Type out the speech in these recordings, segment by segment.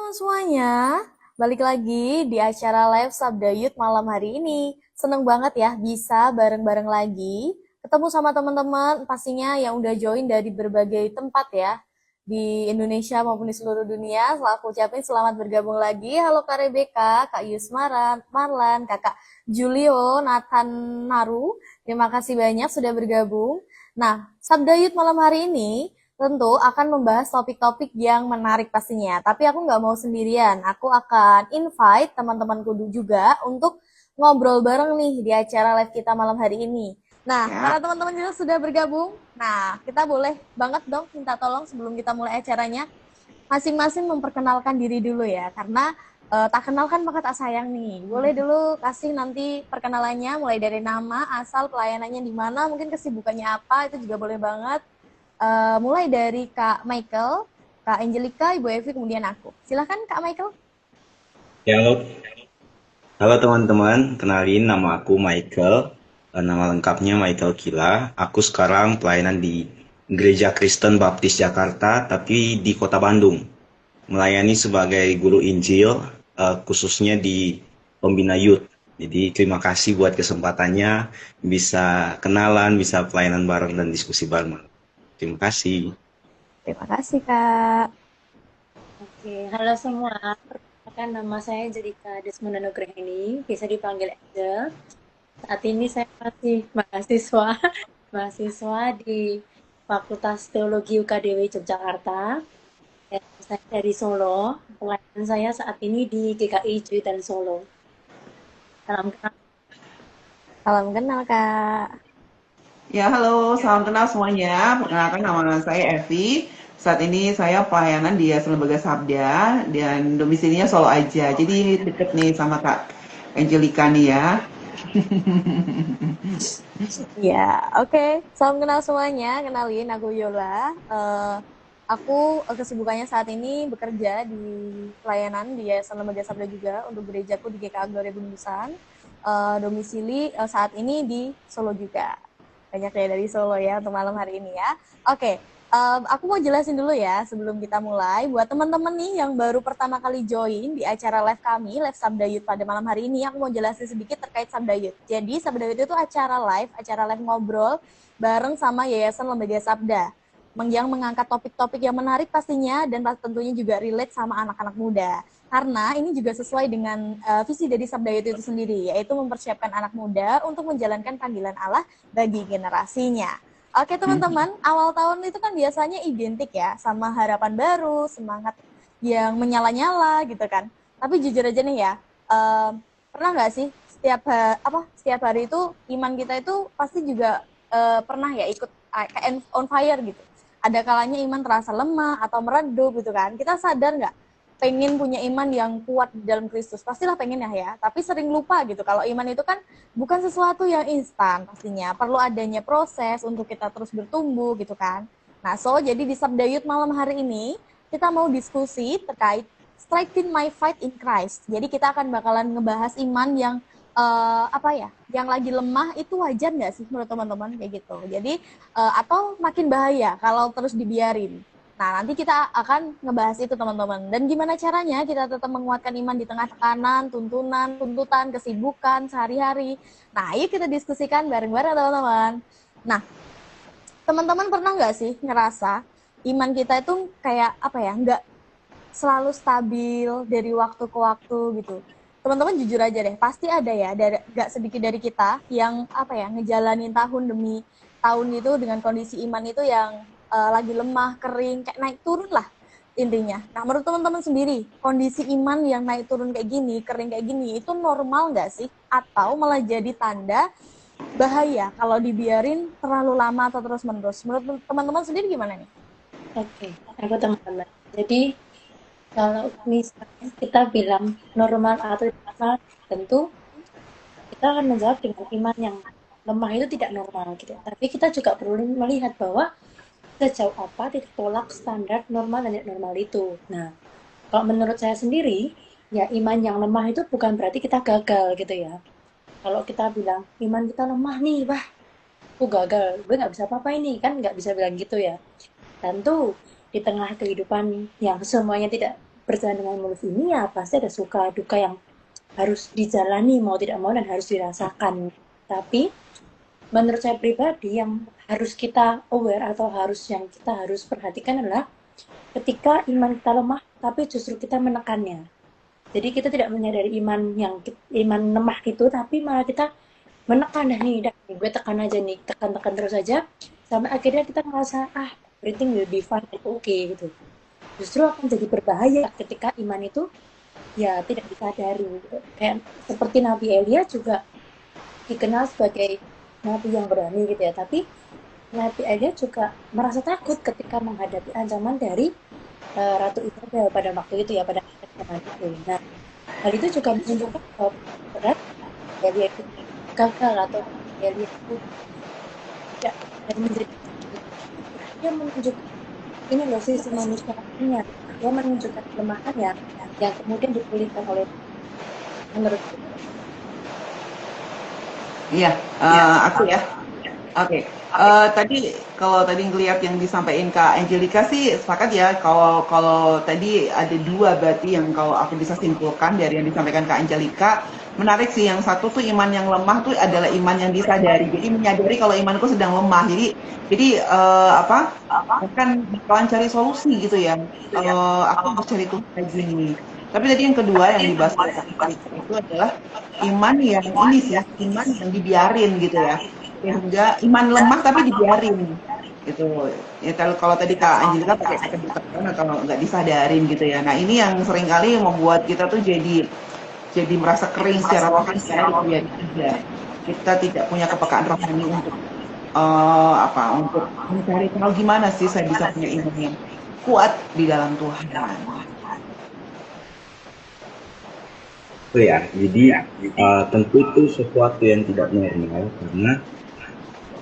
teman-teman semuanya, balik lagi di acara live Sabda Youth malam hari ini. Seneng banget ya bisa bareng-bareng lagi, ketemu sama teman-teman pastinya yang udah join dari berbagai tempat ya, di Indonesia maupun di seluruh dunia. Selamat aku ucapin selamat bergabung lagi. Halo Kak Rebecca, Kak Yusmara, Marlan, Kakak Julio, Nathan Naru. Terima kasih banyak sudah bergabung. Nah, Sabda Youth malam hari ini tentu akan membahas topik-topik yang menarik pastinya. Tapi aku nggak mau sendirian. Aku akan invite teman-temanku juga untuk ngobrol bareng nih di acara live kita malam hari ini. Nah, Ya, para teman-teman juga sudah bergabung. Nah, kita boleh banget dong minta tolong sebelum kita mulai acaranya. Masing-masing memperkenalkan diri dulu ya. Karena tak kenal kan maka tak sayang nih. Boleh dulu kasih nanti perkenalannya mulai dari nama, asal, pelayanannya di mana, mungkin kesibukannya apa, itu juga boleh banget. Mulai dari Kak Michael, Kak Angelika, Ibu Evi, kemudian aku. Silahkan Kak Michael. ya, halo teman-teman, kenalin nama aku Michael. Nama lengkapnya Michael Kila. Aku sekarang pelayanan di Gereja Kristen Baptis Jakarta, tapi di Kota Bandung. Melayani sebagai guru Injil, khususnya di Pembina Youth. Jadi terima kasih buat kesempatannya, bisa kenalan, bisa pelayanan bareng dan diskusi bareng. Terima kasih. Terima kasih Kak. Oke, halo semua. Perkenalkan nama saya Jadika Desmond Nugraheni, bisa dipanggil Angel. Saat ini saya masih mahasiswa, mahasiswa di Fakultas Teologi UKDW Yogyakarta. Dan saya dari Solo. Pelayanan saya saat ini di GKI Juitan Solo. Salam kenal. Salam kenal Kak. Ya, halo, salam kenal semuanya. Perkenalkan nama saya Evi. Saat ini saya pelayanan di Yayasan Lembaga Sabda dan domisilinya Solo aja. Jadi deket nih sama Kak Angelika nih ya. Ya, oke. Salam kenal semuanya. Kenalin, aku Yola. Kesibukannya saat ini bekerja di pelayanan di Yayasan Lembaga Sabda juga untuk gerejaku di GKA Gloria Bundusan. Domisili saat ini di Solo juga. Banyak ya dari Solo ya untuk malam hari ini ya. Oke, aku mau jelasin dulu ya sebelum kita mulai. Buat teman-teman nih yang baru pertama kali join di acara live kami, live Sabda Youth pada malam hari ini, aku mau jelasin sedikit terkait Sabda Youth. Jadi Sabda Youth itu acara live ngobrol bareng sama Yayasan Lembaga Sabda yang mengangkat topik-topik yang menarik pastinya dan tentunya juga relate sama anak-anak muda. Karena ini juga sesuai dengan visi dari Sabda Youth itu sendiri, yaitu mempersiapkan anak muda untuk menjalankan panggilan Allah bagi generasinya. Oke teman-teman, awal tahun itu kan biasanya identik ya sama harapan baru, semangat yang menyala-nyala gitu kan. Tapi jujur aja nih ya, pernah nggak sih setiap hari itu iman kita itu pasti juga pernah ya ikut kayak on fire gitu. Ada kalanya iman terasa lemah atau meredup gitu kan. Kita sadar nggak pengen punya iman yang kuat di dalam Kristus? Pastilah pengen ya. Tapi sering lupa gitu. Kalau iman itu kan bukan sesuatu yang instan pastinya. Perlu adanya proses untuk kita terus bertumbuh gitu kan. Nah, jadi di Sabda Youth malam hari ini kita mau diskusi terkait Strengthen My Fight in Christ. Jadi kita akan bakalan ngebahas iman yang yang lagi lemah itu wajar nggak sih menurut teman-teman kayak gitu. Jadi atau makin bahaya kalau terus dibiarin. Nah, nanti kita akan ngebahas itu teman-teman. Dan gimana caranya kita tetap menguatkan iman di tengah tekanan, tuntutan, kesibukan sehari-hari. Nah, yuk kita diskusikan bareng-bareng teman-teman. Nah, teman-teman pernah nggak sih ngerasa iman kita itu kayak nggak selalu stabil dari waktu ke waktu gitu. Teman-teman jujur aja deh, pasti ada ya, gak sedikit dari kita yang ngejalanin tahun demi tahun itu dengan kondisi iman itu yang lagi lemah, kering, kayak naik turun lah intinya. Nah, menurut teman-teman sendiri, kondisi iman yang naik turun kayak gini, kering kayak gini, itu normal nggak sih? Atau malah jadi tanda bahaya kalau dibiarin terlalu lama atau terus-menerus? Menurut teman-teman sendiri gimana nih? Oke, aku teman-teman. Jadi kalau misalnya kita bilang normal atau tidak normal, tentu kita akan menjawab dengan iman yang lemah itu tidak normal gitu. Tapi kita juga perlu melihat bahwa sejauh apa titik tolak standar normal dan tidak normal itu. Nah, kalau menurut saya sendiri, ya iman yang lemah itu bukan berarti kita gagal gitu ya. Kalau kita bilang iman kita lemah nih, wah, aku gagal, gue nggak bisa apa-apa ini, kan nggak bisa bilang gitu ya. Tentu di tengah kehidupan yang semuanya tidak berjalan dengan mulus ini ya pasti ada suka duka yang harus dijalani mau tidak mau dan harus dirasakan. Tapi menurut saya pribadi yang harus kita aware atau yang kita harus perhatikan adalah ketika iman kita lemah tapi justru kita menekannya. Jadi kita tidak menyadari iman lemah gitu, tapi malah kita menekan dah nih, gue tekan aja nih, tekan terus aja sampai akhirnya kita ngerasa everything will be fine, itu oke gitu. Justru akan jadi berbahaya ketika iman itu ya tidak disadari. Kayak seperti Nabi Elia juga dikenal sebagai nabi yang berani gitu ya, tapi Nabi Elia juga merasa takut ketika menghadapi ancaman dari Ratu Isabel pada waktu itu ya, pada zaman itu. Nah, hal itu juga menunjukkan bahwa berat Elia itu gagal atau Elia itu tidak menjadi, dia menunjukkan ini loh sisi manusianya, dia menunjukkan kelemahannya yang kemudian dipulihkan oleh menurut. Iya, aku ya. Oke. Tadi kalau tadi ngelihat yang disampaikan Kak Angelica sih sepakat ya. Kalau tadi ada dua berarti yang kalau aku bisa simpulkan dari yang disampaikan Kak Angelica, menarik sih. Yang satu tuh iman yang lemah tuh adalah iman yang disadari. Jadi menyadari kalau imanku sedang lemah. Jadi akan bakalan cari solusi gitu ya. Aku harus cari Tuhan lagi nih. Tapi tadi yang kedua yang dibahas oleh Kak Angelica itu adalah iman yang ini sih, iman yang dibiarin gitu ya. Sehingga iman lemah tapi dibiarin gitu ya. Kalau tadi Kak Angelika pakai kata ditekan atau nggak disadarin gitu ya. Nah ini yang seringkali membuat kita tuh jadi merasa kering secara rohani ya. Kita tidak punya kepekaan rohani untuk untuk mencari tahu gimana sih saya bisa punya iman yang kuat di dalam Tuhan. Oh ya, jadi tentu itu sesuatu yang tidak normal karena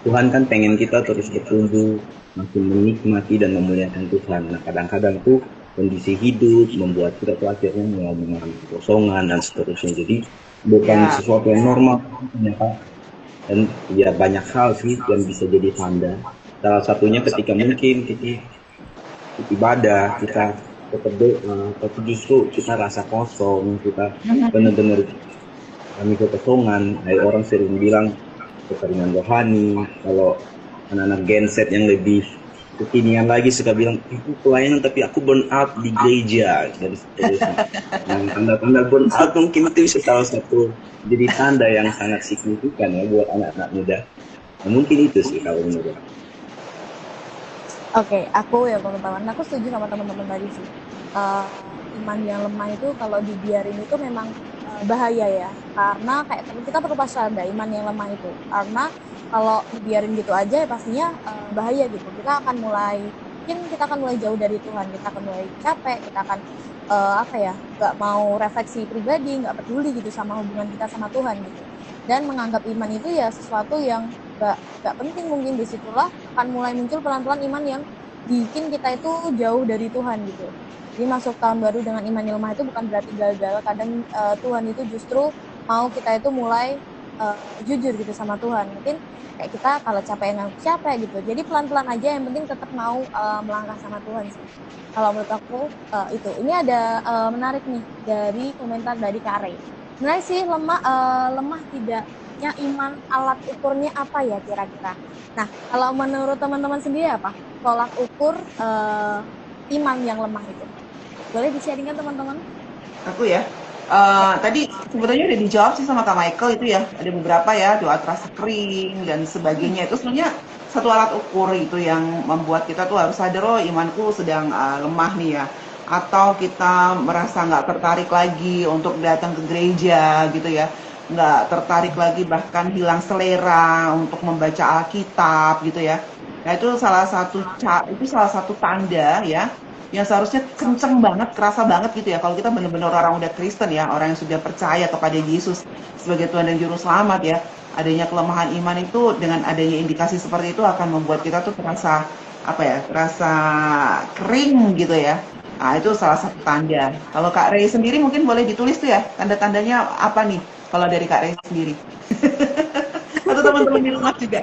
Tuhan kan pengen kita terus bertumbuh, makin menikmati dan memuliakan Tuhan. Nah, kadang-kadang tuh kondisi hidup membuat kita tuh akhirnya mengalami kekosongan dan seterusnya. Jadi bukan sesuatu yang normal ternyata. Dan ya banyak hal sih yang bisa jadi tanda. Salah satunya ketika mungkin kita ibadah, kita berdoa, tapi justru kita rasa kosong, kita benar-benar kami kekosongan. Orang sering bilang kekeringan rohani. Kalau anak-anak Gen Z yang lebih kekinian lagi suka bilang itu pelayanan tapi aku burn out di gereja dan seterusnya. Nah, tanda-tanda burn out mungkin itu bisa salah satu jadi tanda yang sangat signifikan ya buat anak-anak muda. Nah, mungkin itu sih kalau menurut aku. Oke, aku ya teman-teman, aku setuju sama teman-teman tadi sih. Iman yang lemah itu kalau dibiarin itu memang bahaya ya, karena kayak kita perlu waspada iman yang lemah itu, karena kalau dibiarin gitu aja ya pastinya bahaya gitu. Kita akan mulai jauh dari Tuhan, kita akan mulai capek, kita akan nggak mau refleksi pribadi, nggak peduli gitu sama hubungan kita sama Tuhan gitu, dan menganggap iman itu ya sesuatu yang nggak penting. Mungkin disitulah akan mulai muncul pelan-pelan iman yang bikin kita itu jauh dari Tuhan gitu. Jadi masuk tahun baru dengan iman yang lemah itu bukan berarti gagal. Kadang Tuhan itu justru mau kita itu mulai jujur gitu sama Tuhan. Mungkin kayak kita kalau capek gitu. Jadi pelan-pelan aja, yang penting tetap mau melangkah sama Tuhan sih. Kalau menurut aku itu. Ini ada menarik nih dari komentar dari Kak Rey. Sebenarnya sih lemah tidaknya iman, alat ukurnya apa ya kira-kira? Nah, kalau menurut teman-teman sendiri apa tolak ukur iman yang lemah itu? Boleh di-sharingkan teman-teman? Aku ya, tadi sebetulnya udah dijawab sih sama Kak Michael itu ya. Ada beberapa ya, doa terasa kering dan sebagainya. Itu sebenarnya satu alat ukur itu yang membuat kita tuh harus sadar, oh imanku sedang lemah nih ya. Atau kita merasa nggak tertarik lagi untuk datang ke gereja gitu ya. Nggak tertarik lagi, bahkan hilang selera untuk membaca Alkitab gitu ya. Nah itu salah satu tanda ya, yang seharusnya kenceng banget, kerasa banget gitu ya. Kalau kita benar-benar orang udah Kristen ya, orang yang sudah percaya kepada Yesus sebagai Tuhan dan Juru Selamat ya, adanya kelemahan iman itu dengan adanya indikasi seperti itu akan membuat kita tuh terasa kering gitu ya. Nah itu salah satu tanda. Kalau Kak Rey sendiri mungkin boleh ditulis tuh ya, tanda-tandanya apa nih kalau dari Kak Rey sendiri? Atau teman-teman di rumah juga.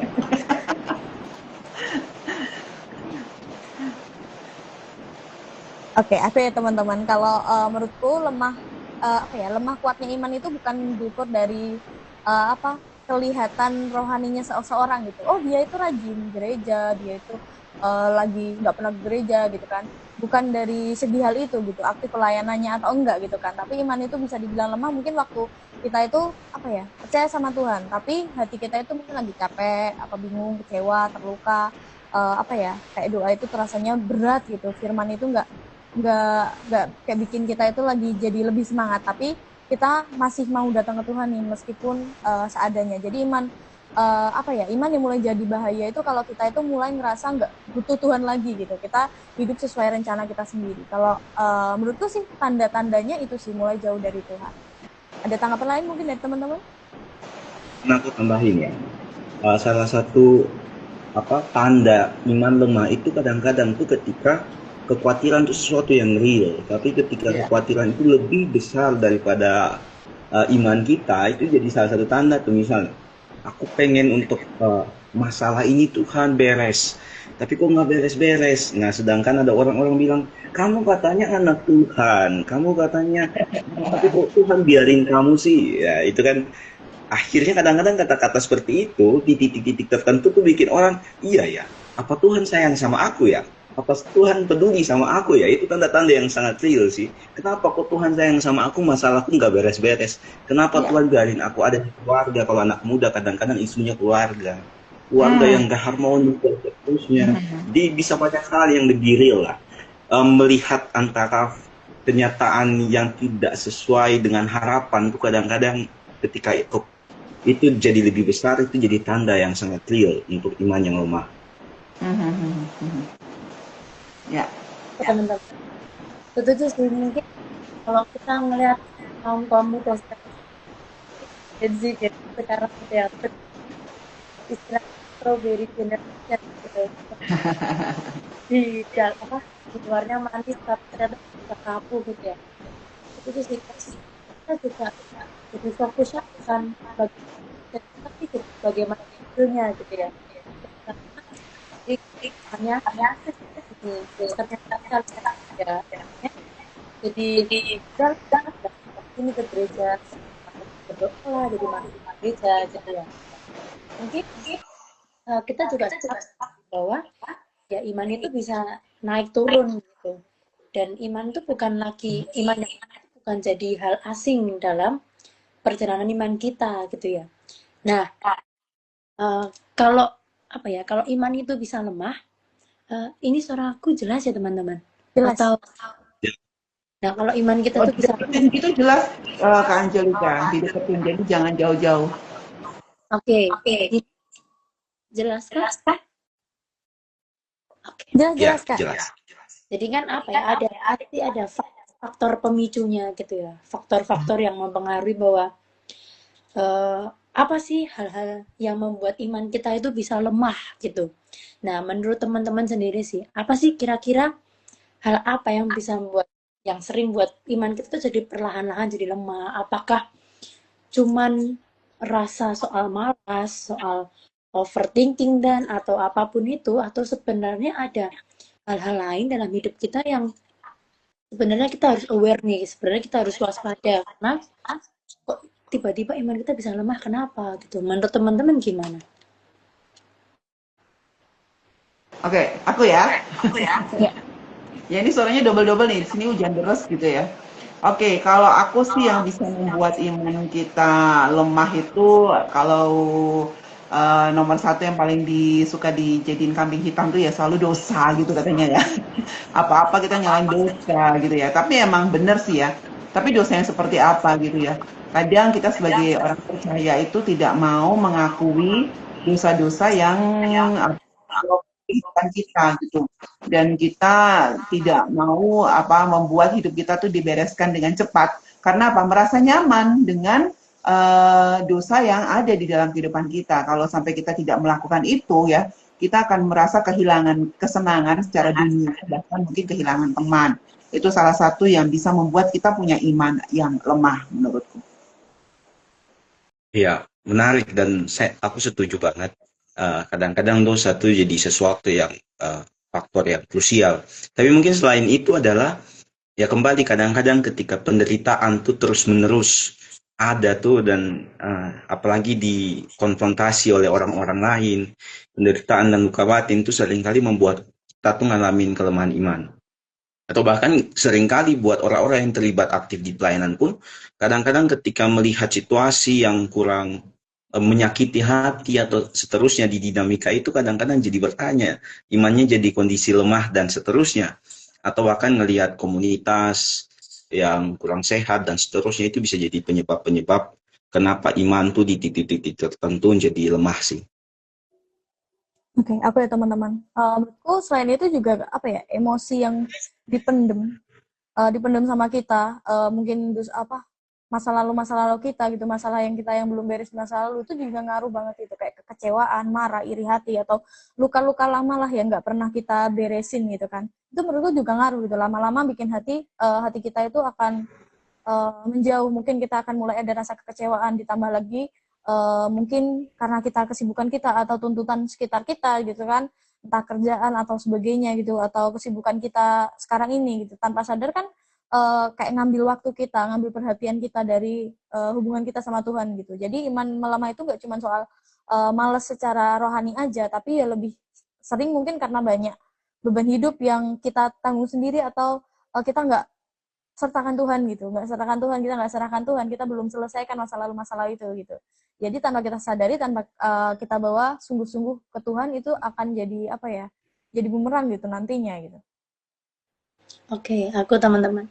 Oke, aku ya teman-teman. Kalau menurutku lemah kuatnya iman itu bukan diukur dari kelihatan rohaninya seseorang gitu. Oh dia itu rajin gereja, dia itu lagi nggak pernah ke gereja gitu kan. Bukan dari segi hal itu gitu, aktif pelayanannya atau enggak gitu kan. Tapi iman itu bisa dibilang lemah mungkin waktu kita itu percaya sama Tuhan, tapi hati kita itu mungkin lagi capek, bingung, kecewa, terluka, kayak doa itu terasanya berat gitu. Firman itu nggak kayak bikin kita itu lagi jadi lebih semangat, tapi kita masih mau datang ke Tuhan nih meskipun seadanya. Jadi iman yang mulai jadi bahaya itu kalau kita itu mulai ngerasa nggak butuh Tuhan lagi gitu, kita hidup sesuai rencana kita sendiri. Kalau menurutku sih tanda-tandanya itu sih mulai jauh dari Tuhan. Ada tanggapan lain mungkin dari teman-teman? Nah, aku tambahin ya. Salah satu tanda iman lemah itu kadang-kadang tuh ketika kekhawatiran itu sesuatu yang real, tapi ketika kekhawatiran itu lebih besar daripada iman kita, itu jadi salah satu tanda tuh. Misalnya aku pengen untuk masalah ini Tuhan beres, tapi kok nggak beres-beres. Nah, sedangkan ada orang-orang bilang, kamu katanya anak Tuhan, kamu katanya, tapi kok Tuhan biarin kamu sih. Ya itu kan akhirnya kadang-kadang kata-kata seperti itu di titik-titik tertentu tuh bikin orang, iya ya, apa Tuhan sayang sama aku ya? Apa Tuhan peduli sama aku ya? Itu tanda-tanda yang sangat real sih. Kenapa kok Tuhan sayang sama aku, masalahku nggak beres-beres? Kenapa Tuhan biarin aku ada di keluarga? Kalau anak muda kadang-kadang isunya keluarga. Keluarga yang gak harmonis dan seterusnya. Jadi bisa banyak hal yang lebih real lah. Melihat antara kenyataan yang tidak sesuai dengan harapan tuh kadang-kadang ketika itu jadi lebih besar, itu jadi tanda yang sangat real untuk iman yang lemah. Ya. Teman-teman, setuju sih. Mungkin kalau kita ngelihat kaum muda Gen Z gitu sekarang gitu ya, istilah strawberry generation gitu. Di luarnya manis tapi ternyata bisa kaku gitu ya. Itu sih kita juga jadi fokusnya bukan tapi bagaimana hasilnya gitu ya. Jadi hanya ternyata ya jadi kita ini ke gereja berdoa lah, jadi masuk gereja gitu ya. Mungkin kita juga bahwa ya iman itu bisa naik turun gitu, dan iman itu bukan lagi iman yang bukan jadi hal asing dalam perjalanan iman kita gitu ya. Nah, kalau kalau iman itu bisa lemah, ini suara aku jelas ya teman-teman? Jelas. Atau nah kalau iman kita itu bisa Itu jelas, Kak Angelika, dideketin, jadi jangan jauh-jauh. Oke. Jelas kan? Oke. Jelas Kak. Jelas. Jadi kan ada faktor pemicunya gitu ya, faktor-faktor yang mempengaruhi bahwa apa sih hal-hal yang membuat iman kita itu bisa lemah gitu. Nah, menurut teman-teman sendiri sih, apa sih kira-kira hal apa yang bisa membuat, yang sering buat iman kita tuh jadi perlahan-lahan jadi lemah? Apakah cuman rasa soal malas, soal overthinking dan atau apapun itu, atau sebenarnya ada hal-hal lain dalam hidup kita yang sebenarnya kita harus aware nih, sebenarnya kita harus waspada karena kok tiba-tiba iman kita bisa lemah, kenapa gitu? Menurut teman-teman gimana? Oke, aku ya. Ya ini suaranya double-double nih, di sini hujan deras gitu ya. Oke, kalau aku sih yang bisa membuat iman kita lemah itu, kalau nomor satu yang paling suka dijadiin kambing hitam tuh ya selalu dosa gitu katanya ya. Apa-apa kita nyalain dosa gitu ya. Tapi emang bener sih ya. Tapi dosa yang seperti apa gitu ya. Kadang kita sebagai orang percaya itu tidak mau mengakui dosa-dosa yang kehidupan kita gitu, dan kita tidak mau membuat hidup kita tuh dibereskan dengan cepat karena merasa nyaman dengan dosa yang ada di dalam kehidupan kita. Kalau sampai kita tidak melakukan itu ya, kita akan merasa kehilangan kesenangan secara dunia, bahkan mungkin kehilangan teman. Itu salah satu yang bisa membuat kita punya iman yang lemah menurutku. Iya, menarik dan aku setuju banget. Kadang-kadang dosa tuh jadi sesuatu yang faktor yang krusial. Tapi mungkin selain itu adalah ya kembali kadang-kadang ketika penderitaan tuh terus-menerus ada tuh dan apalagi dikonfrontasi oleh orang-orang lain, penderitaan dan luka batin tuh seringkali membuat kita tuh ngalamin kelemahan iman. Atau bahkan seringkali buat orang-orang yang terlibat aktif di pelayanan pun, kadang-kadang ketika melihat situasi yang kurang menyakiti hati atau seterusnya di dinamika itu kadang-kadang jadi bertanya, imannya jadi kondisi lemah dan seterusnya. Atau bahkan ngelihat komunitas yang kurang sehat dan seterusnya itu bisa jadi penyebab-penyebab kenapa iman tuh di titik-titik tertentu jadi lemah sih. Oke, aku ya teman-teman. Menurutku selain itu juga apa ya, emosi yang dipendem, dipendem sama kita, mungkin masa lalu kita gitu, masalah yang kita yang belum beres di masa lalu itu juga ngaruh banget itu, kayak kekecewaan, marah, iri hati atau luka-luka lama lah yang nggak pernah kita beresin gitu kan. Itu menurutku juga ngaruh gitu, lama-lama bikin hati kita itu akan menjauh, mungkin kita akan mulai ada rasa kekecewaan, ditambah lagi mungkin karena kesibukan kita atau tuntutan sekitar kita gitu kan, entah kerjaan atau sebagainya gitu, atau kesibukan kita sekarang ini gitu, tanpa sadar kan kayak ngambil waktu kita, ngambil perhatian kita dari hubungan kita sama Tuhan gitu. Jadi iman melemah itu nggak cuma soal malas secara rohani aja, tapi ya lebih sering mungkin karena banyak beban hidup yang kita tanggung sendiri, atau kita nggak sertakan Tuhan gitu, nggak serahkan Tuhan, kita belum selesaikan masa lalu itu gitu. Jadi tanpa kita sadari, tanpa kita bawa sungguh-sungguh ke Tuhan, itu akan jadi apa ya, jadi bumerang gitu nantinya gitu. Oke, aku teman-teman.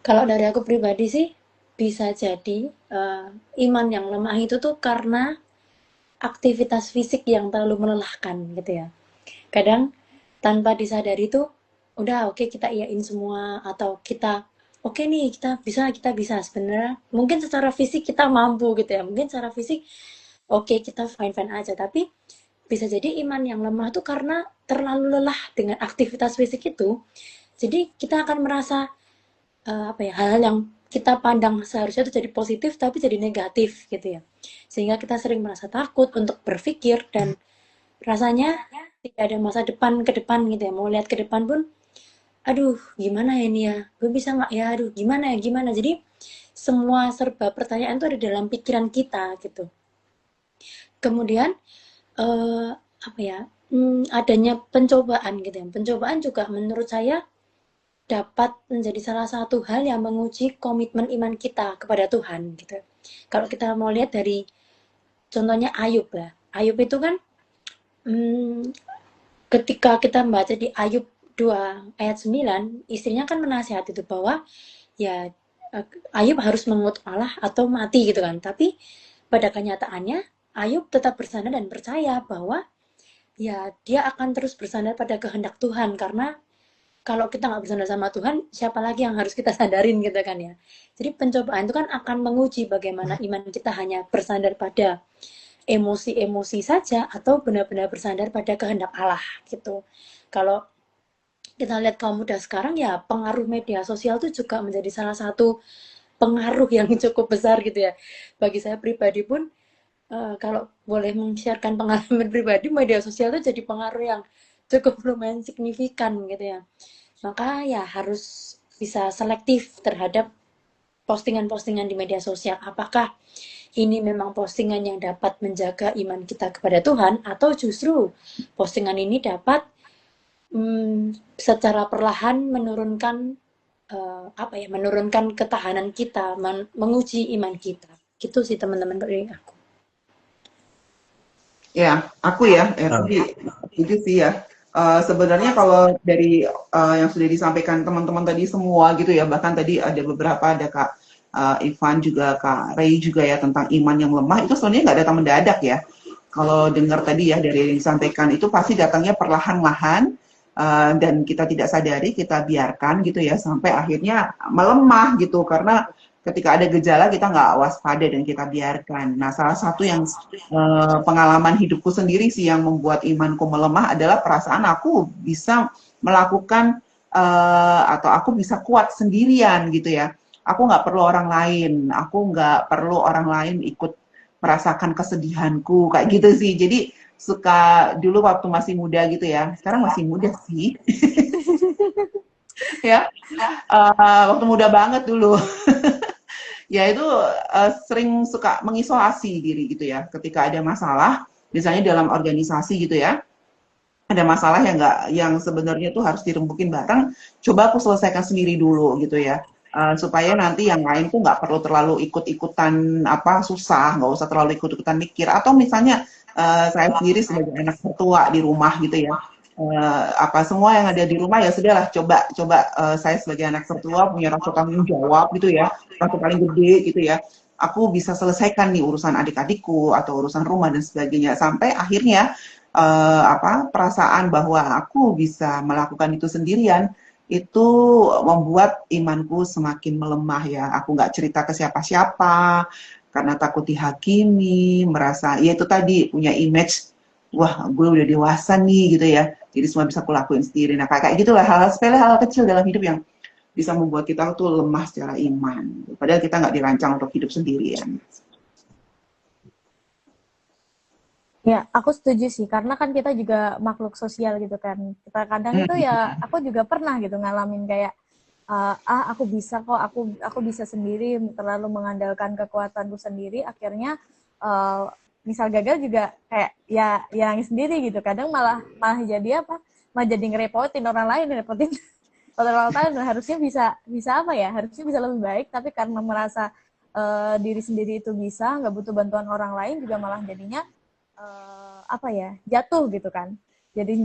Kalau dari aku pribadi sih, bisa jadi iman yang lemah itu tuh karena aktivitas fisik yang terlalu melelahkan gitu ya. Kadang tanpa disadari tuh, udah oke, kita iyain semua, atau kita oke nih, kita bisa sebenarnya. Mungkin secara fisik kita mampu gitu ya, mungkin secara fisik oke, kita fine aja, tapi bisa jadi iman yang lemah tuh karena terlalu lelah dengan aktivitas fisik itu. Jadi kita akan merasa hal-hal yang kita pandang seharusnya itu jadi positif tapi jadi negatif gitu ya, sehingga kita sering merasa takut untuk berpikir dan rasanya tidak ada masa depan ke depan gitu ya. Mau lihat ke depan pun, aduh gimana ya ini ya, gue bisa nggak ya, aduh gimana ya gimana. Jadi semua serba pertanyaan itu ada dalam pikiran kita gitu. Kemudian adanya pencobaan gitu ya. Pencobaan juga menurut saya dapat menjadi salah satu hal yang menguji komitmen iman kita kepada Tuhan gitu. Kalau kita mau lihat dari contohnya Ayub lah. Ayub itu kan ketika kita membaca di Ayub 2 ayat 9, istrinya kan menasihati itu bahwa ya Ayub harus mengutuk Allah atau mati gitu kan. Tapi pada kenyataannya Ayub tetap bersandar dan percaya bahwa ya dia akan terus bersandar pada kehendak Tuhan, karena kalau kita nggak bersandar sama Tuhan, siapa lagi yang harus kita sandarin gitu kan ya. Jadi pencobaan itu kan akan menguji bagaimana iman kita hanya bersandar pada emosi-emosi saja atau benar-benar bersandar pada kehendak Allah gitu. Kalau kita lihat kaum muda sekarang ya, pengaruh media sosial itu juga menjadi salah satu pengaruh yang cukup besar gitu ya. Bagi saya pribadi pun, kalau boleh men-sharekan pengalaman pribadi, media sosial itu jadi pengaruh yang cukup lumayan signifikan gitu ya. Maka ya harus bisa selektif terhadap postingan-postingan di media sosial. Apakah ini memang postingan yang dapat menjaga iman kita kepada Tuhan, atau justru postingan ini dapat secara perlahan menurunkan menurunkan ketahanan kita, menguji iman kita. Gitu sih teman-teman dari aku. Ya, aku ya, itu sih ya. Sebenarnya kalau dari yang sudah disampaikan teman-teman tadi semua gitu ya, bahkan tadi ada beberapa, ada Kak Ivan juga, Kak Ray juga ya, tentang iman yang lemah, itu sebenarnya nggak datang mendadak ya. Kalau dengar tadi ya dari yang disampaikan, itu pasti datangnya perlahan-lahan, dan kita tidak sadari, kita biarkan gitu ya, sampai akhirnya melemah gitu, karena ketika ada gejala kita nggak waspada dan kita biarkan. Nah, salah satu yang pengalaman hidupku sendiri sih yang membuat imanku melemah adalah perasaan aku bisa melakukan atau aku bisa kuat sendirian gitu ya. Aku nggak perlu orang lain, aku nggak perlu orang lain ikut merasakan kesedihanku kayak gitu sih. Jadi suka dulu waktu masih muda gitu ya. Sekarang masih muda sih. Ya, waktu muda banget dulu. Ya itu sering suka mengisolasi diri gitu ya. Ketika ada masalah, misalnya dalam organisasi gitu ya, ada masalah yang nggak, yang sebenarnya tuh harus dirembukin bareng, coba aku selesaikan sendiri dulu gitu ya. Supaya nanti yang lain tuh nggak perlu terlalu ikut-ikutan apa susah, nggak usah terlalu ikut-ikutan mikir. Atau misalnya saya sendiri sebagai anak tertua di rumah gitu ya, apa semua yang ada di rumah ya sudahlah, coba saya sebagai anak tertua punya rasa tanggung jawab gitu ya, rasa paling gede gitu ya, aku bisa selesaikan nih urusan adik-adikku atau urusan rumah dan sebagainya, sampai akhirnya apa perasaan bahwa aku bisa melakukan itu sendirian itu membuat imanku semakin melemah ya. Aku nggak cerita ke siapa-siapa karena takut dihakimi, merasa ya itu tadi punya image, wah gue udah dewasa nih gitu ya, jadi semua bisa aku lakuin sendiri. Nah kayak gitulah, hal-hal sepele, hal kecil dalam hidup yang bisa membuat kita tuh lemah secara iman. Padahal kita nggak dirancang untuk hidup sendirian. Ya, aku setuju sih, karena kan kita juga makhluk sosial gitu kan. Kita kadang itu ya, aku juga pernah gitu ngalamin kayak, aku bisa kok, aku bisa sendiri, terlalu mengandalkan kekuatanku sendiri, akhirnya misal gagal juga kayak ya nangis sendiri gitu. Kadang malah jadi apa? Malah jadi ngerepotin orang lain, ngerepotin orang lain. Harusnya bisa apa ya? Harusnya bisa lebih baik, tapi karena merasa diri sendiri itu bisa, nggak butuh bantuan orang lain, juga malah jadinya apa ya, jatuh gitu kan, jadi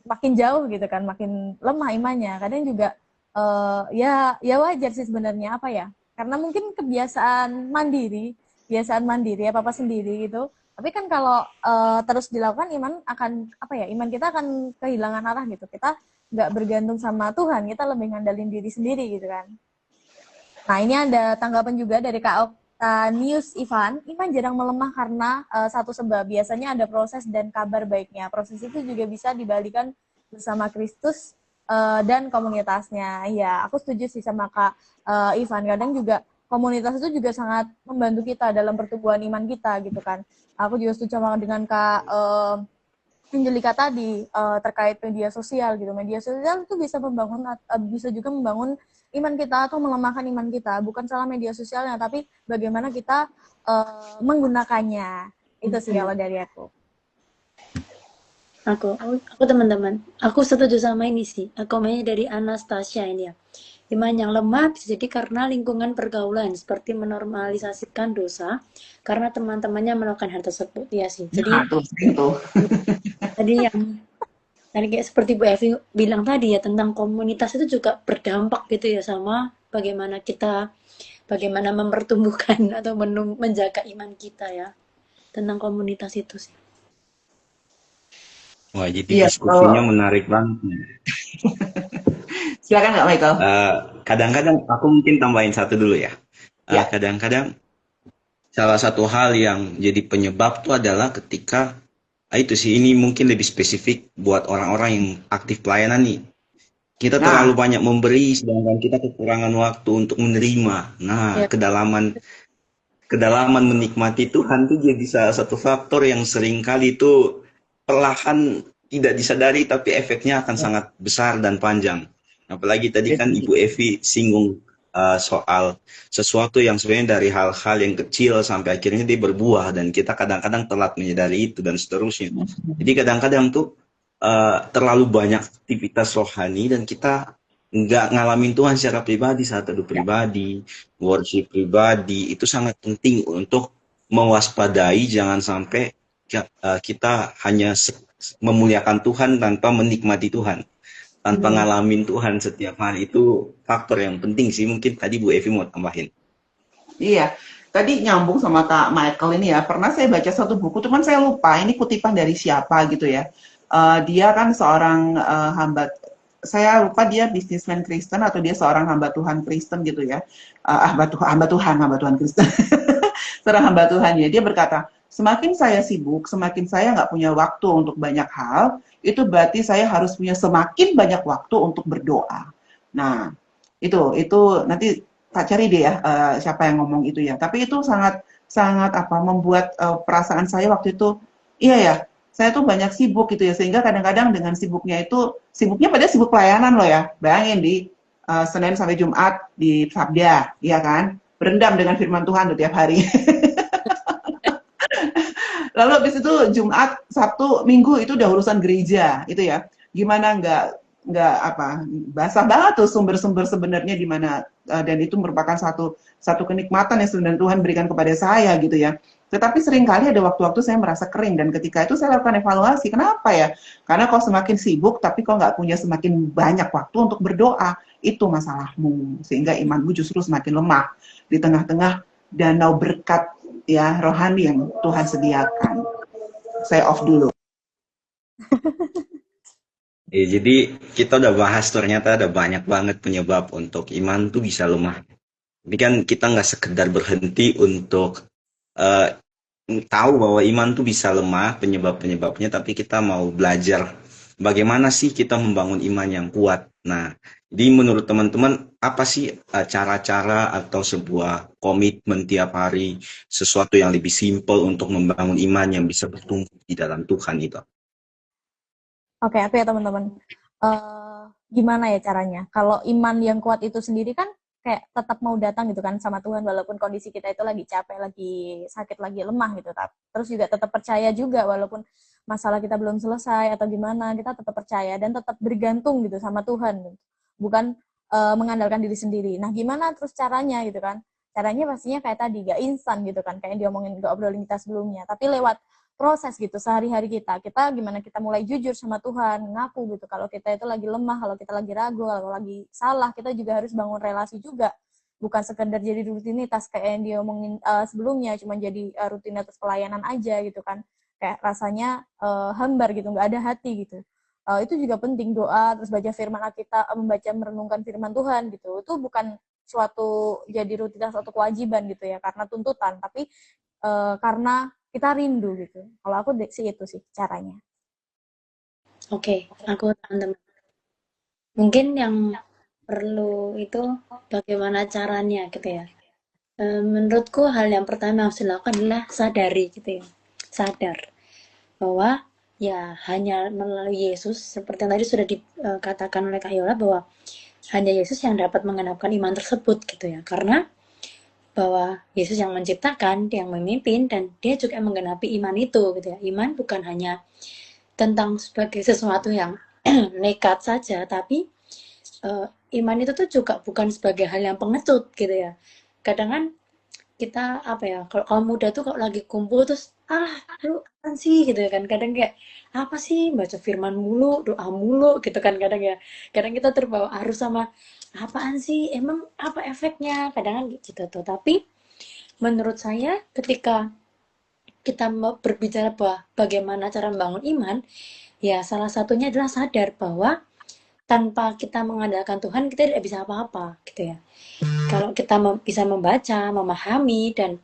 makin jauh gitu kan, makin lemah imannya. Kadang juga ya wajar sih sebenarnya, apa ya, karena mungkin kebiasaan mandiri apa sendiri gitu. Tapi kan kalau terus dilakukan, iman kita akan kehilangan arah gitu. Kita nggak bergantung sama Tuhan, kita lebih ngandalin diri sendiri gitu kan. Nah, ini ada tanggapan juga dari Kak News Ivan jarang melemah karena satu sebab, biasanya ada proses dan kabar baiknya. Proses itu juga bisa dibalikan bersama Kristus dan komunitasnya. Ya, aku setuju sih sama Kak Ivan. Kadang juga komunitas itu juga sangat membantu kita dalam pertumbuhan iman kita gitu kan. Aku juga setuju sama dengan Kak Angelika tadi terkait media sosial gitu. Media sosial itu bisa juga membangun iman kita atau melemahkan iman kita. Bukan salah media sosialnya, tapi bagaimana kita menggunakannya. Itu sih kalau dari aku. Aku teman-teman, aku setuju sama ini sih. Komennya dari Anastasia ini ya. Iman yang lemah bisa jadi karena lingkungan pergaulan, seperti menormalisasikan dosa karena teman-temannya melakukan hal tersebut. Ya sih. Jadi tadi kayak seperti Bu Evi bilang tadi ya, tentang komunitas itu juga berdampak gitu ya, sama bagaimana mempertumbuhkan atau menjaga iman kita ya, tentang komunitas itu sih. Wah, jadi diskusinya menarik banget. Silakan Kak Michael. Kadang-kadang aku mungkin tambahin satu dulu ya. Kadang-kadang salah satu hal yang jadi penyebab itu adalah ketika itu sih, ini mungkin lebih spesifik buat orang-orang yang aktif pelayanan nih. Kita terlalu banyak memberi, sedangkan kita kekurangan waktu untuk menerima. Nah, kedalaman menikmati Tuhan itu jadi salah satu faktor yang seringkali itu perlahan tidak disadari, tapi efeknya akan sangat besar dan panjang. Apalagi tadi kan Ibu Evi singgung soal sesuatu yang sebenarnya dari hal-hal yang kecil sampai akhirnya dia berbuah, dan kita kadang-kadang telat menyadari itu dan seterusnya. Jadi kadang-kadang tuh terlalu banyak aktivitas rohani dan kita nggak ngalamin Tuhan secara pribadi, saat teduh pribadi, worship pribadi. Itu sangat penting untuk mewaspadai, jangan sampai kita hanya memuliakan Tuhan tanpa menikmati Tuhan, tanpa ngalamin Tuhan setiap hari. Itu faktor yang penting sih. Mungkin tadi Bu Evi mau tambahin. Iya, tadi nyambung sama Kak Michael ini ya. Pernah saya baca satu buku, cuman saya lupa ini kutipan dari siapa gitu ya. Dia kan seorang hamba, saya lupa dia bisnismen Kristen atau dia seorang hamba Tuhan Kristen gitu ya. Hamba Tuhan Kristen. Seorang hamba Tuhan ya. Dia berkata, semakin saya sibuk, semakin saya nggak punya waktu untuk banyak hal, itu berarti saya harus punya semakin banyak waktu untuk berdoa. Nah, itu nanti tak cari deh ya siapa yang ngomong itu ya. Tapi itu sangat sangat apa membuat perasaan saya waktu itu, iya ya, saya tuh banyak sibuk gitu ya, sehingga kadang-kadang dengan sibuknya padahal sibuk pelayanan loh ya, bayangin di Senin sampai Jumat di Sabda, ya kan, berendam dengan firman Tuhan tuh tiap hari. Lalu habis itu Jumat, Sabtu, Minggu itu udah urusan gereja, itu ya. Gimana nggak apa basah banget tuh sumber-sumber sebenarnya di mana dan itu merupakan satu kenikmatan yang sebenarnya Tuhan berikan kepada saya gitu ya. Tetapi seringkali ada waktu-waktu saya merasa kering dan ketika itu saya lakukan evaluasi. Kenapa ya? Karena kau semakin sibuk tapi kau nggak punya semakin banyak waktu untuk berdoa. Itu masalahmu. Sehingga imanmu justru semakin lemah di tengah-tengah danau berkat ya rohani yang Tuhan sediakan. Saya off dulu. Jadi kita udah bahas ternyata ada banyak banget penyebab untuk iman tuh bisa lemah. Tapi kan kita nggak sekedar berhenti untuk eh, tahu bahwa iman tuh bisa lemah penyebab-penyebabnya, tapi kita mau belajar bagaimana sih kita membangun iman yang kuat. Nah, jadi menurut teman-teman apa sih cara-cara atau sebuah komitmen tiap hari, sesuatu yang lebih simpel untuk membangun iman yang bisa bertumbuh di dalam Tuhan itu? Oke, aku ya teman-teman. Gimana ya caranya? Kalau iman yang kuat itu sendiri kan kayak tetap mau datang gitu kan sama Tuhan walaupun kondisi kita itu lagi capek, lagi sakit, lagi lemah gitu. Terus juga tetap percaya juga walaupun masalah kita belum selesai atau gimana, kita tetap percaya dan tetap bergantung gitu sama Tuhan. Gitu. Bukan mengandalkan diri sendiri. Nah, gimana terus caranya gitu kan? Caranya pastinya kayak tadi, gak instan gitu kan, kayak diomongin, gak obrolin kita sebelumnya. Tapi lewat proses gitu sehari-hari kita gimana kita mulai jujur sama Tuhan, ngaku gitu kalau kita itu lagi lemah, kalau kita lagi ragu, kalau lagi salah, kita juga harus bangun relasi juga, bukan sekedar jadi rutinitas kayak yang diomongin sebelumnya, cuma jadi rutinitas pelayanan aja gitu kan, kayak rasanya hambar gitu, nggak ada hati gitu. Itu juga penting, doa, terus baca firman kita, membaca merenungkan firman Tuhan gitu, itu bukan suatu jadi rutinitas atau kewajiban gitu ya karena tuntutan, tapi karena kita rindu gitu. Kalau aku sih itu sih caranya. Oke, aku teman-teman. Mungkin yang perlu itu bagaimana caranya gitu ya. Menurutku hal yang pertama yang harus dilakukan adalah sadari gitu ya. Sadar bahwa ya hanya melalui Yesus seperti yang tadi sudah dikatakan oleh Kak Yola bahwa hanya Yesus yang dapat mengenapkan iman tersebut gitu ya. Karena bahwa Yesus yang menciptakan, yang memimpin, dan dia juga menggenapi iman itu gitu ya. Iman bukan hanya tentang sebagai sesuatu yang nekat saja, tapi iman itu tuh juga bukan sebagai hal yang pengecut gitu ya. Kadang kan kita apa ya, kalau kaum muda tuh kalau lagi kumpul terus lu apaan sih gitu kan, kadang kayak apa sih baca firman mulu, doa mulu gitu kan, kadang ya, kadang kita terbawa arus sama apaan sih, emang apa efeknya, kadang kan gitu tuh. Tapi menurut saya ketika kita berbicara bahwa bagaimana cara membangun iman, ya salah satunya adalah sadar bahwa tanpa kita mengandalkan Tuhan kita tidak bisa apa-apa gitu ya. Kalau kita bisa membaca, memahami, dan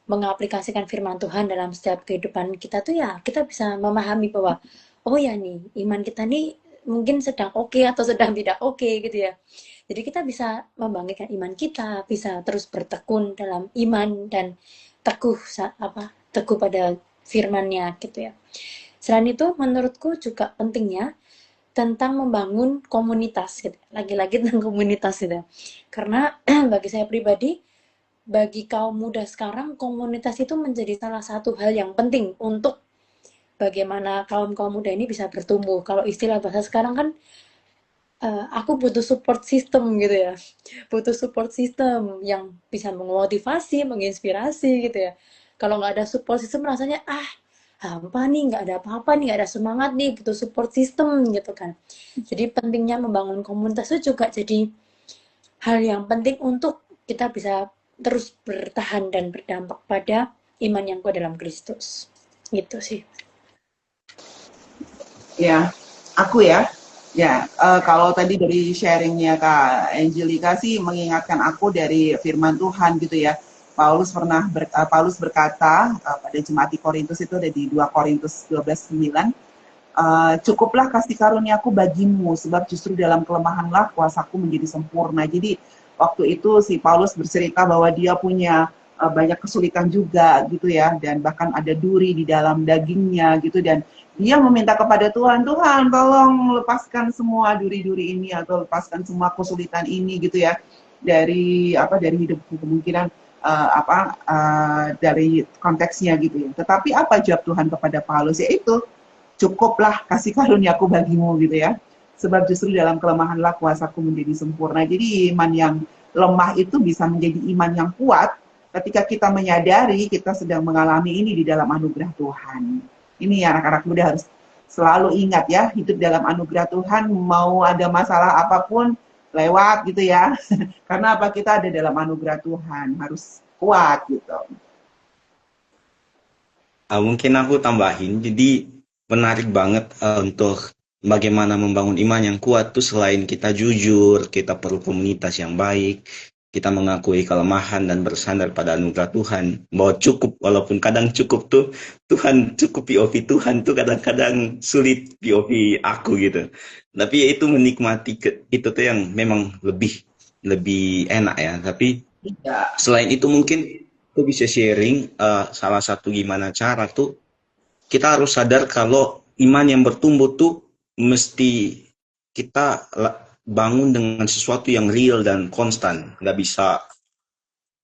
mengaplikasikan firman Tuhan dalam setiap kehidupan kita tuh ya kita bisa memahami bahwa oh ya nih iman kita nih mungkin sedang oke atau sedang tidak oke gitu ya. Jadi kita bisa membangkitkan iman kita, bisa terus bertekun dalam iman dan teguh teguh pada firman-Nya gitu ya. Selain itu menurutku juga pentingnya tentang membangun komunitas gitu. Lagi-lagi tentang komunitas gitu. Karena bagi saya pribadi, bagi kaum muda sekarang komunitas itu menjadi salah satu hal yang penting untuk bagaimana kaum muda ini bisa bertumbuh. Kalau istilah bahasa sekarang kan aku butuh support system gitu ya, butuh support system yang bisa memotivasi, menginspirasi gitu ya. Kalau nggak ada support system rasanya hampa nih, nggak ada apa-apa nih, nggak ada semangat nih, butuh support system gitu kan. Jadi pentingnya membangun komunitas itu juga jadi hal yang penting untuk kita bisa terus bertahan dan berdampak pada iman yang kuat dalam Kristus. Gitu sih. Ya, aku ya. Ya, kalau tadi dari sharingnya Kak Angelika sih mengingatkan aku dari firman Tuhan gitu ya. Paulus berkata pada jemaat di Korintus itu ada di 2 Korintus 12:9, cukuplah kasih karuniaku bagimu sebab justru dalam kelemahanlah kuasaku menjadi sempurna. Jadi waktu itu si Paulus bercerita bahwa dia punya banyak kesulitan juga gitu ya, dan bahkan ada duri di dalam dagingnya gitu, dan dia meminta kepada Tuhan, Tuhan tolong lepaskan semua duri-duri ini atau lepaskan semua kesulitan ini gitu ya dari dari hidupku, kemungkinan dari konteksnya gitu ya. Tetapi apa jawab Tuhan kepada Paulus, yaitu cukuplah kasih karuniaku bagimu gitu ya. Sebab justru dalam kelemahanlah kuasaku menjadi sempurna. Jadi iman yang lemah itu bisa menjadi iman yang kuat ketika kita menyadari kita sedang mengalami ini di dalam anugerah Tuhan. Ini anak-anak muda harus selalu ingat ya, hidup dalam anugerah Tuhan, mau ada masalah apapun lewat gitu ya. Karena apa, kita ada dalam anugerah Tuhan, harus kuat gitu. Mungkin aku tambahin, jadi menarik banget untuk bagaimana membangun iman yang kuat tuh selain kita jujur, kita perlu komunitas yang baik, kita mengakui kelemahan dan bersandar pada anugerah Tuhan, bahwa cukup, walaupun kadang cukup tuh, Tuhan cukup POV Tuhan tuh kadang-kadang sulit POV aku gitu. Tapi ya itu menikmati, itu tuh yang memang lebih lebih enak ya. Tapi Tidak. selain itu mungkin aku bisa sharing salah satu gimana cara tuh kita harus sadar kalau iman yang bertumbuh tuh mesti kita bangun dengan sesuatu yang real dan konstan. Nggak bisa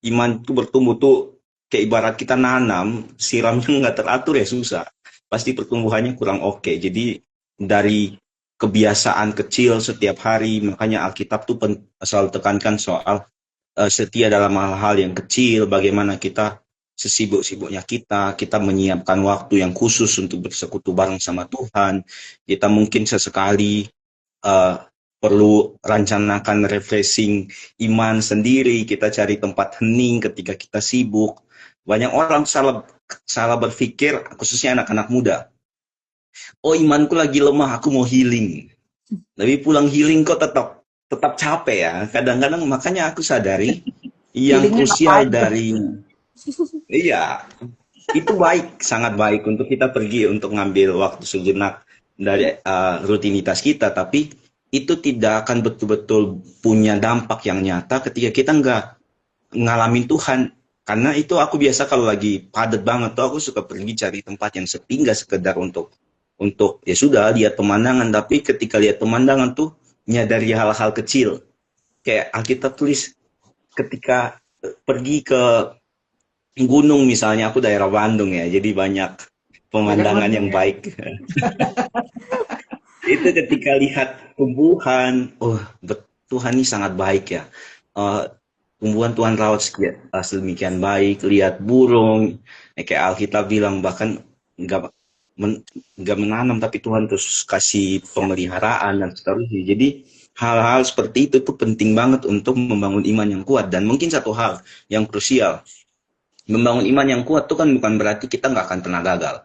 iman tuh bertumbuh tuh kayak ibarat kita nanam, siramnya nggak teratur ya susah. Pasti pertumbuhannya kurang oke. Jadi dari kebiasaan kecil setiap hari, makanya Alkitab tuh selalu tekankan soal setia dalam hal-hal yang kecil, bagaimana kita sesibuk-sibuknya kita menyiapkan waktu yang khusus untuk bersekutu bareng sama Tuhan. Kita mungkin sesekali uh, perlu rencanakan refreshing iman sendiri, kita cari tempat hening ketika kita sibuk. Banyak orang salah salah berpikir, khususnya anak-anak muda. Oh, imanku lagi lemah, aku mau healing. Tapi pulang healing kok tetap tetap capek ya. Kadang-kadang makanya aku sadari yang Feelingnya krusial ngapain? dari iya, itu baik, sangat baik untuk kita pergi untuk ngambil waktu sejenak dari rutinitas kita, tapi itu tidak akan betul-betul punya dampak yang nyata ketika kita nggak ngalamin Tuhan. Karena itu aku biasa kalau lagi padat banget tuh aku suka pergi cari tempat yang sepi, nggak sekedar untuk ya sudah lihat pemandangan, tapi ketika lihat pemandangan tuh nyadari hal-hal kecil. Kayak Alkitab tulis ketika pergi ke gunung misalnya, aku daerah Bandung ya, jadi banyak Banyak pemandangan mendung yang ya. baik. Itu ketika lihat tumbuhan, oh Tuhan ini sangat baik ya. Eh, tumbuhan Tuhan rawat sedemikian baik, lihat burung, kayak Alkitab bilang bahkan nggak nggak menanam tapi Tuhan terus kasih pemeliharaan dan seterusnya. Jadi hal-hal seperti itu tuh penting banget untuk membangun iman yang kuat. Dan mungkin satu hal yang krusial, membangun iman yang kuat tuh kan bukan berarti kita nggak akan pernah gagal,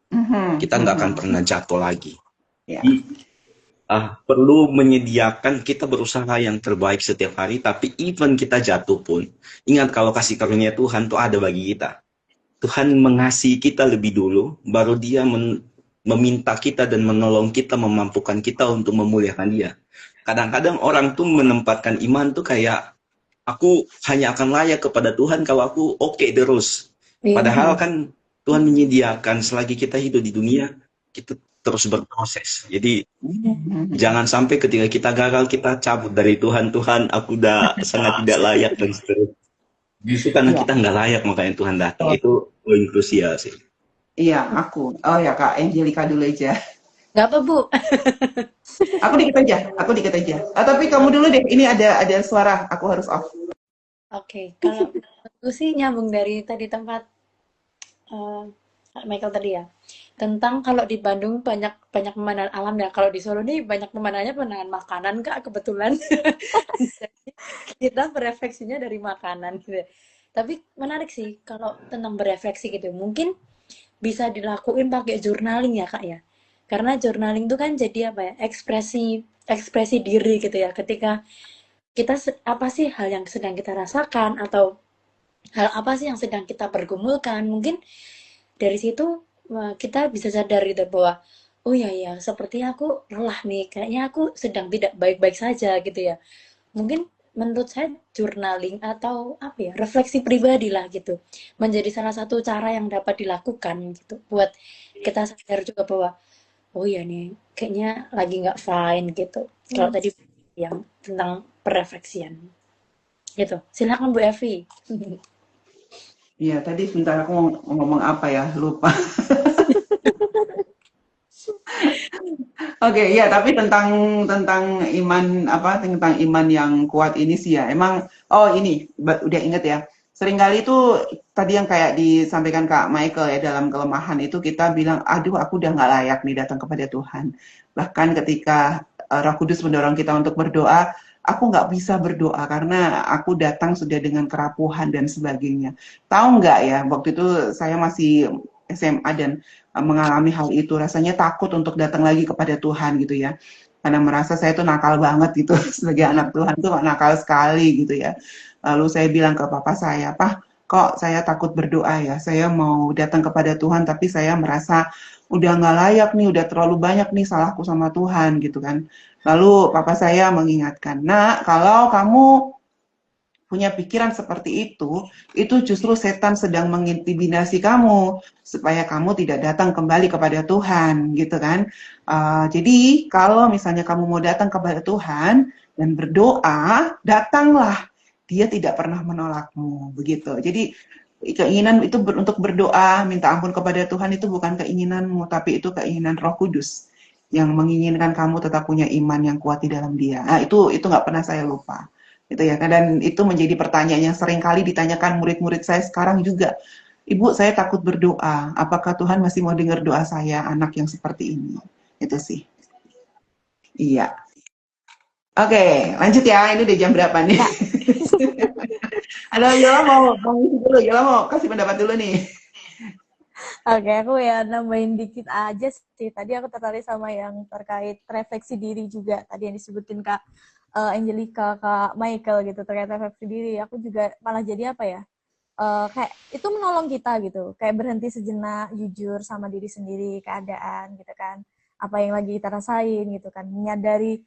Mhm, kita nggak akan mhm. pernah jatuh lagi. Ya. Jadi perlu menyediakan kita berusaha yang terbaik setiap hari, tapi even kita jatuh pun, ingat kalau kasih karunia Tuhan tuh ada bagi kita. Tuhan mengasihi kita lebih dulu, baru dia meminta kita dan menolong kita, memampukan kita untuk memuliakan dia. Kadang-kadang orang tuh menempatkan iman tuh kayak, aku hanya akan layak kepada Tuhan kalau aku oke terus. Iya. Padahal kan Tuhan menyediakan selagi kita hidup di dunia, kita terus berproses. Jadi Mhm. jangan sampai ketika kita gagal, kita cabut dari Tuhan. Tuhan, aku udah sangat tidak layak dan seterusnya. Justru karena Iya, kita nggak layak, makanya Tuhan datang. betul. Itu poin krusial sih. Iya, aku. Oh ya, Kak Angelica dulu aja. Nggak apa, Bu. Aku dikit aja. Tapi kamu dulu deh. Ini ada suara, aku harus off. Oke, kalau aku sih nyambung dari tadi tempat eh, Michael tadi ya. Tentang kalau di Bandung banyak banyak pemandangan alam ya. Kalau di Solo nih banyak pemandangannya pemandangan makanan Kak kebetulan. Jadi kita berefleksinya dari makanan gitu. Tapi menarik sih kalau tentang berefleksi gitu. Mungkin bisa dilakuin pakai journaling ya Kak ya. Karena journaling itu kan jadi apa ya? Ekspresi ekspresi diri gitu ya. Ketika kita apa sih hal yang sedang kita rasakan atau hal apa sih yang sedang kita pergumulkan. Mungkin dari situ kita bisa sadar gitu bahwa oh ya ya sepertinya aku lelah nih, kayaknya aku sedang tidak baik-baik saja gitu ya. Mungkin menurut saya journaling atau apa ya, refleksi pribadi lah gitu. Menjadi salah satu cara yang dapat dilakukan gitu. Buat kita sadar juga bahwa, oh ya nih, kayaknya lagi nggak fine gitu. Kalau tadi yang tentang perefleksian gitu. Silakan Bu Evi. Iya, tadi sebentar aku mau ngomong apa ya, lupa. Oke, ya, tapi tentang iman apa tentang iman yang kuat ini sih ya. Emang oh ini udah inget ya. Seringkali itu tadi yang kayak disampaikan Kak Michael ya dalam kelemahan itu kita bilang, aduh aku udah nggak layak nih datang kepada Tuhan. Bahkan ketika Roh Kudus mendorong kita untuk berdoa, aku nggak bisa berdoa karena aku datang sudah dengan kerapuhan dan sebagainya. Tahu nggak ya, waktu itu saya masih SMA dan mengalami hal itu, rasanya takut untuk datang lagi kepada Tuhan gitu ya, karena merasa saya tuh nakal banget gitu sebagai anak Tuhan tuh nakal sekali gitu ya. Lalu saya bilang ke papa saya, "Pak, kok saya takut berdoa ya, saya mau datang kepada Tuhan tapi saya merasa udah nggak layak nih, udah terlalu banyak nih salahku sama Tuhan gitu kan." Lalu papa saya mengingatkan, "Nak, kalau kamu punya pikiran seperti itu justru setan sedang mengintimidasi kamu supaya kamu tidak datang kembali kepada Tuhan, gitu kan? Jadi kalau misalnya kamu mau datang kepada Tuhan dan berdoa, datanglah. Dia tidak pernah menolakmu, begitu. Jadi keinginan itu untuk berdoa, minta ampun kepada Tuhan itu bukan keinginanmu, tapi itu keinginan Roh Kudus yang menginginkan kamu tetap punya iman yang kuat di dalam Dia. Nah, itu nggak pernah saya lupa gitu ya, dan itu menjadi pertanyaan yang sering kali ditanyakan murid-murid saya sekarang juga. Ibu, saya takut berdoa, apakah Tuhan masih mau dengar doa saya, anak yang seperti ini? Itu sih. Iya. Oke, lanjut ya, ini udah jam berapa nih? Halo, Yola mau ngisi dulu, Yola mau kasih pendapat dulu nih. Oke, aku ya nambahin dikit aja sih. Tadi aku tertarik sama yang terkait refleksi diri juga. Tadi yang disebutin Kak Angelica, Kak Michael gitu terkait refleksi diri. Aku juga malah jadi apa ya? Kayak itu menolong kita gitu. Kayak berhenti sejenak, jujur sama diri sendiri, keadaan gitu kan. Apa yang lagi kita rasain gitu kan. Menyadari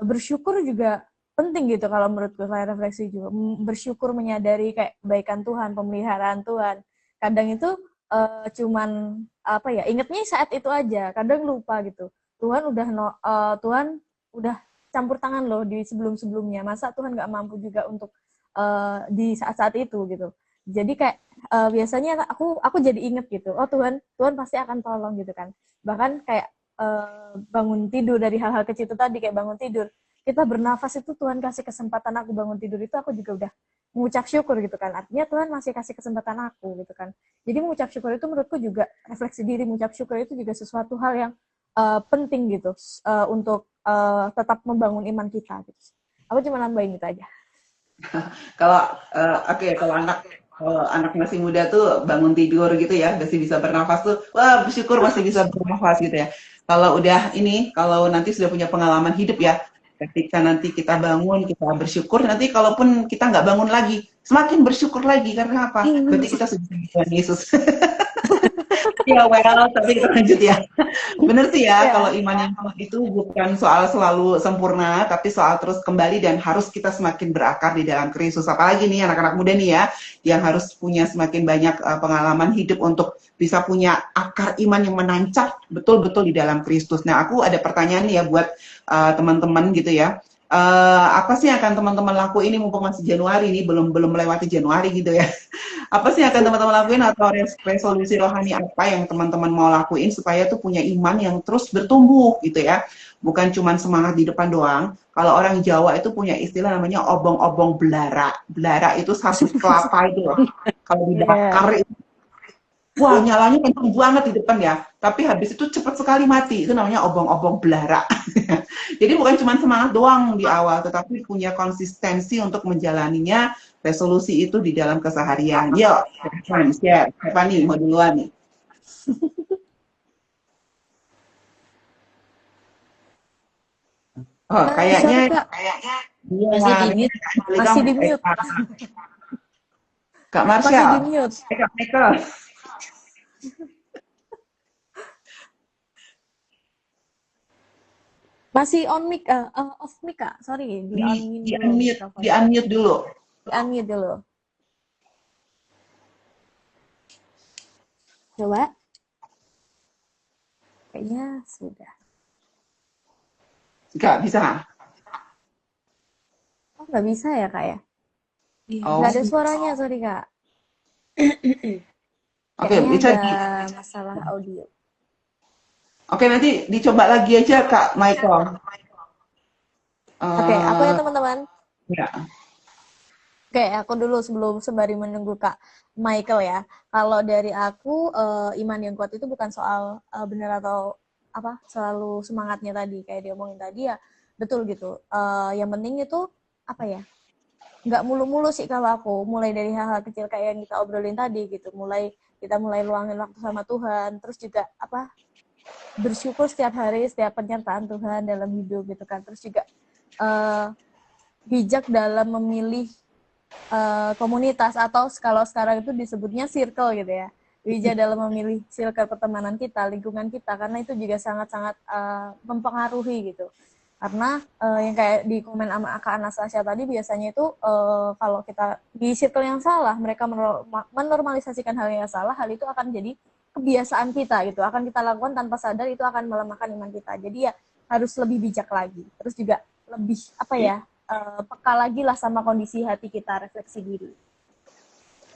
bersyukur juga penting gitu kalau menurutku, saya refleksi juga. Bersyukur menyadari kayak kebaikan Tuhan, pemeliharaan Tuhan. Kadang itu cuman apa ya, ingetnya saat itu aja, kadang lupa gitu. Tuhan udah campur tangan loh di sebelum-sebelumnya, masa Tuhan nggak mampu juga untuk di saat-saat itu gitu. Jadi kayak biasanya aku jadi inget gitu, oh Tuhan pasti akan tolong gitu kan. Bahkan kayak bangun tidur dari hal-hal kecil itu tadi, kayak bangun tidur, kita bernafas itu Tuhan kasih kesempatan aku bangun tidur, itu aku juga udah mengucap syukur gitu kan. Artinya Tuhan masih kasih kesempatan aku gitu kan. Jadi mengucap syukur itu menurutku juga refleksi diri, mengucap syukur itu juga sesuatu hal yang penting gitu untuk tetap membangun iman kita gitu. Aku cuma nambahin itu aja. Kalau kalau anak masih muda tuh bangun tidur gitu ya, masih bisa bernafas tuh, wah bersyukur masih bisa bernafas gitu ya. Kalau nanti sudah punya pengalaman hidup ya, ketika nanti kita bangun, kita bersyukur, nanti kalaupun kita nggak bangun lagi, semakin bersyukur lagi, karena apa? Berarti kita sudah Tuhan Yesus. Ya, well, tapi kita lanjut ya. Bener sih ya, kalau iman yang kuat itu bukan soal selalu sempurna, tapi soal terus kembali dan harus kita semakin berakar di dalam Kristus. Apalagi nih anak-anak muda nih ya, yang harus punya semakin banyak pengalaman hidup untuk bisa punya akar iman yang menancap betul-betul di dalam Kristus. Nah, aku ada pertanyaan nih ya buat teman-teman gitu ya. Apa sih yang akan teman-teman lakuin ini mumpung masih Januari nih, belum melewati Januari gitu ya. Apa sih yang akan teman-teman lakuin atau resolusi rohani apa yang teman-teman mau lakuin supaya tuh punya iman yang terus bertumbuh gitu ya. Bukan cuma semangat di depan doang. Kalau orang Jawa itu punya istilah namanya obong-obong belara. Belara itu satu kelapa itu loh. Kalau dibakar itu, wah nyalanya kenceng banget di depan ya. Tapi habis itu cepat sekali mati. Itu namanya obong-obong belara. Jadi bukan cuma semangat doang di awal, tetapi punya konsistensi untuk menjalaninya, resolusi itu di dalam keseharian. Yuk, share. Siapa nih mau duluan nih? Oh, kayaknya Masih di mute. Masih di mute. Kak Marsha. Masih di mute. Kak Michael. Masih on mic, off mic Kak. Sorry, di Di on di dulu unmute, di mikrofonnya. unmute dulu. Di unmute dulu. Coba. Kayaknya sudah. Nggak bisa. Oh, nggak bisa ya Kak ya? Iya, Nggak Oh, ada bisa. suaranya, sorry Kak. oke, Kayaknya bisa ada di. masalah audio. Oke, nanti dicoba lagi aja Kak Michael. Oke, aku ya Eh, teman-teman. ya. Oke, aku dulu sebelum sembari menunggu Kak Michael ya. Kalau dari aku, iman yang kuat itu bukan soal benar atau apa selalu semangatnya tadi kayak diomongin tadi ya, betul gitu. Yang penting itu apa ya? Nggak mulu-mulu sih kalau aku. Mulai dari hal-hal kecil kayak yang kita obrolin tadi gitu. Kita mulai luangin waktu sama Tuhan. Terus juga apa? Bersyukur setiap hari, setiap penyertaan Tuhan dalam hidup gitu kan. Terus juga eh, bijak dalam memilih komunitas atau kalau sekarang itu disebutnya circle gitu ya. Bijak dalam memilih circle pertemanan kita, lingkungan kita, karena itu juga sangat-sangat mempengaruhi gitu. Karena yang kayak di komen sama Kak Anastasia tadi biasanya itu kalau kita di circle yang salah, mereka menormalisasikan hal yang salah, hal itu akan jadi kebiasaan kita gitu, akan kita lakukan tanpa sadar, itu akan melemahkan iman kita. Jadi ya harus lebih bijak lagi. Terus juga lebih apa ya, peka lagi lah sama kondisi hati kita, refleksi diri.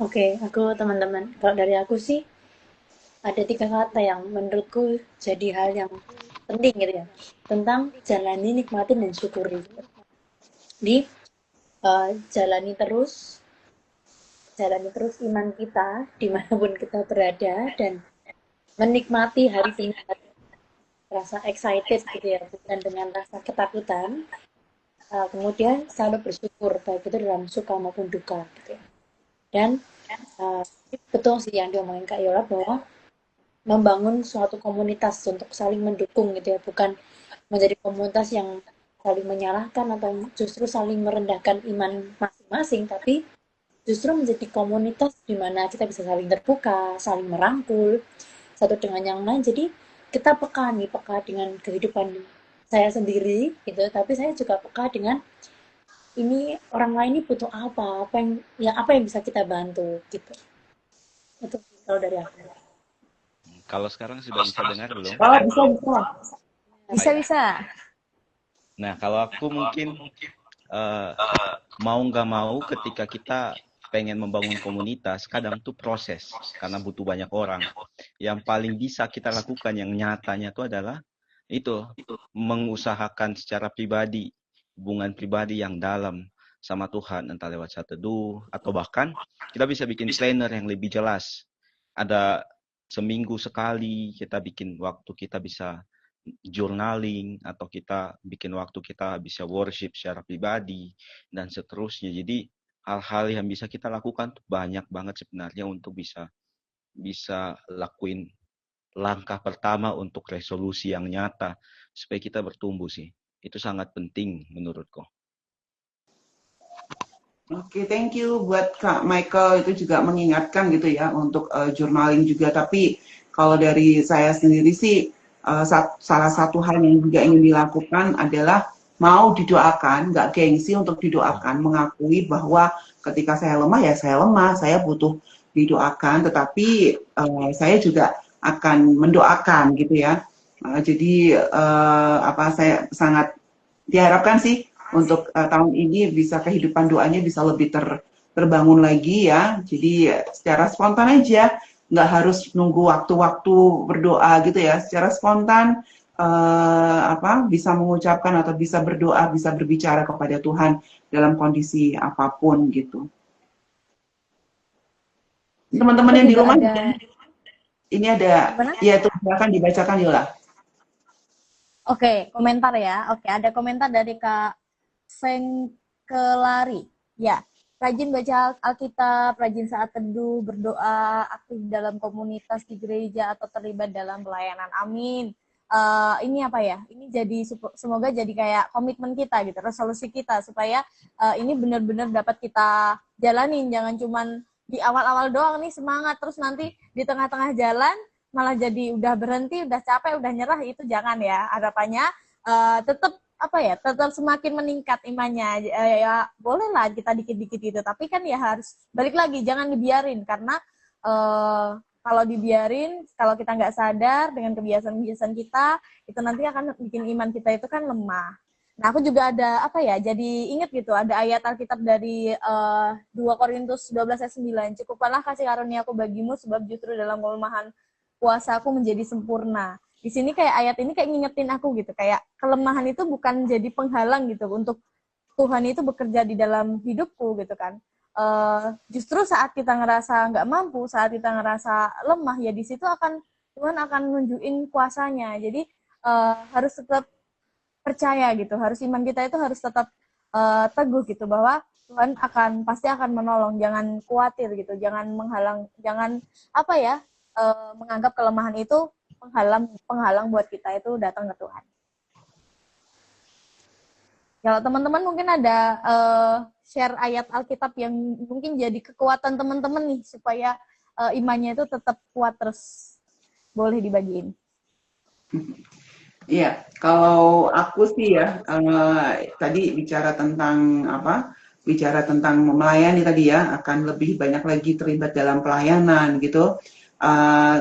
Oke, aku teman-teman, kalau dari aku sih ada 3 kata yang menurutku jadi hal yang penting gitu ya. Tentang jalani, nikmatin, dan syukuri. Di jalani terus iman kita dimanapun kita berada dan menikmati hari demi hari, rasa excited gitu ya, bukan dengan rasa ketakutan. Kemudian selalu bersyukur baik itu dalam suka maupun duka gitu ya. Dan uh, betul sih yang diomongin Kak Yola bahwa membangun suatu komunitas untuk saling mendukung gitu ya, bukan menjadi komunitas yang saling menyalahkan atau justru saling merendahkan iman masing-masing, tapi justru menjadi komunitas di mana kita bisa saling terbuka, saling merangkul satu dengan yang lain. Jadi kita peka dengan kehidupan saya sendiri gitu, tapi saya juga peka dengan ini orang lain ini butuh apa yang bisa kita bantu gitu. Itu kalau dari aku. Kalau sekarang sudah bisa dengar belum? Oh, bisa bisa. Baik. Bisa-bisa. Nah, kalau aku mungkin eh, mau nggak mau ketika kita pengen membangun komunitas, kadang tuh proses karena butuh banyak orang. Yang paling bisa kita lakukan yang nyatanya itu adalah itu mengusahakan secara pribadi, hubungan pribadi yang dalam sama Tuhan, entah lewat satu teduh atau bahkan kita bisa bikin planner yang lebih jelas. Ada seminggu sekali kita bikin waktu kita bisa journaling atau kita bikin waktu kita bisa worship secara pribadi dan seterusnya. Jadi hal-hal yang bisa kita lakukan tuh banyak banget sebenarnya untuk bisa bisa lakuin langkah pertama untuk resolusi yang nyata supaya kita bertumbuh sih. Itu sangat penting menurutku. Oke, thank you buat Kak Michael, itu juga mengingatkan gitu ya untuk journaling juga. Tapi kalau dari saya sendiri sih salah satu hal yang juga ingin dilakukan adalah mau didoakan, nggak gengsi untuk didoakan, mengakui bahwa ketika saya lemah ya saya lemah, saya butuh didoakan, tetapi saya juga akan mendoakan gitu ya. Jadi apa saya sangat diharapkan sih untuk tahun ini bisa kehidupan doanya bisa lebih terbangun lagi ya. Jadi secara spontan aja, nggak harus nunggu waktu-waktu berdoa gitu ya. Secara spontan apa bisa mengucapkan atau bisa berdoa, bisa berbicara kepada Tuhan dalam kondisi apapun gitu. Teman-teman Aku yang di juga rumah ada, ini ada gimana? ya tuh silakan dibacakan Yola. Oke, komentar ya. Oke, ada komentar dari Kak Fengkelari. Ya, rajin baca Alkitab, rajin saat teduh, berdoa, aktif dalam komunitas di gereja atau terlibat dalam pelayanan. Amin. Ini apa ya? Ini jadi semoga jadi kayak komitmen kita gitu, resolusi kita supaya ini benar-benar dapat kita jalanin. Jangan cuman di awal-awal doang nih semangat, terus nanti di tengah-tengah jalan malah jadi udah berhenti, udah capek, udah nyerah, itu jangan ya. Harapannya tetap apa ya, tetap semakin meningkat imannya. Ya bolehlah kita dikit-dikit itu, tapi kan ya harus balik lagi, jangan dibiarin karena kalau dibiarin, kalau kita nggak sadar dengan kebiasaan-kebiasaan kita, itu nanti akan bikin iman kita itu kan lemah. Nah, aku juga ada apa ya, jadi inget gitu, ada ayat Alkitab dari 2 Korintus 12 ayat 9. Cukupkanlah kasih karunia aku bagimu, sebab justru dalam kelemahan kuasa aku menjadi sempurna. Di sini kayak ayat ini kayak ngingetin aku gitu, kayak kelemahan itu bukan jadi penghalang gitu untuk Tuhan itu bekerja di dalam hidupku gitu kan. Justru saat kita ngerasa nggak mampu, saat kita ngerasa lemah, ya di situ Tuhan akan nunjukin kuasanya. Jadi harus tetap percaya gitu, harus iman kita itu harus tetap teguh gitu bahwa Tuhan pasti akan menolong, jangan khawatir gitu, jangan menghalang, jangan apa ya, menganggap kelemahan itu penghalang buat kita itu datang ke Tuhan. Kalau teman-teman mungkin ada share ayat Alkitab yang mungkin jadi kekuatan teman-teman nih supaya imannya itu tetap kuat, terus boleh dibagiin. Iya, kalau aku sih ya, tadi bicara tentang apa? Bicara tentang melayani tadi ya, akan lebih banyak lagi terlibat dalam pelayanan gitu.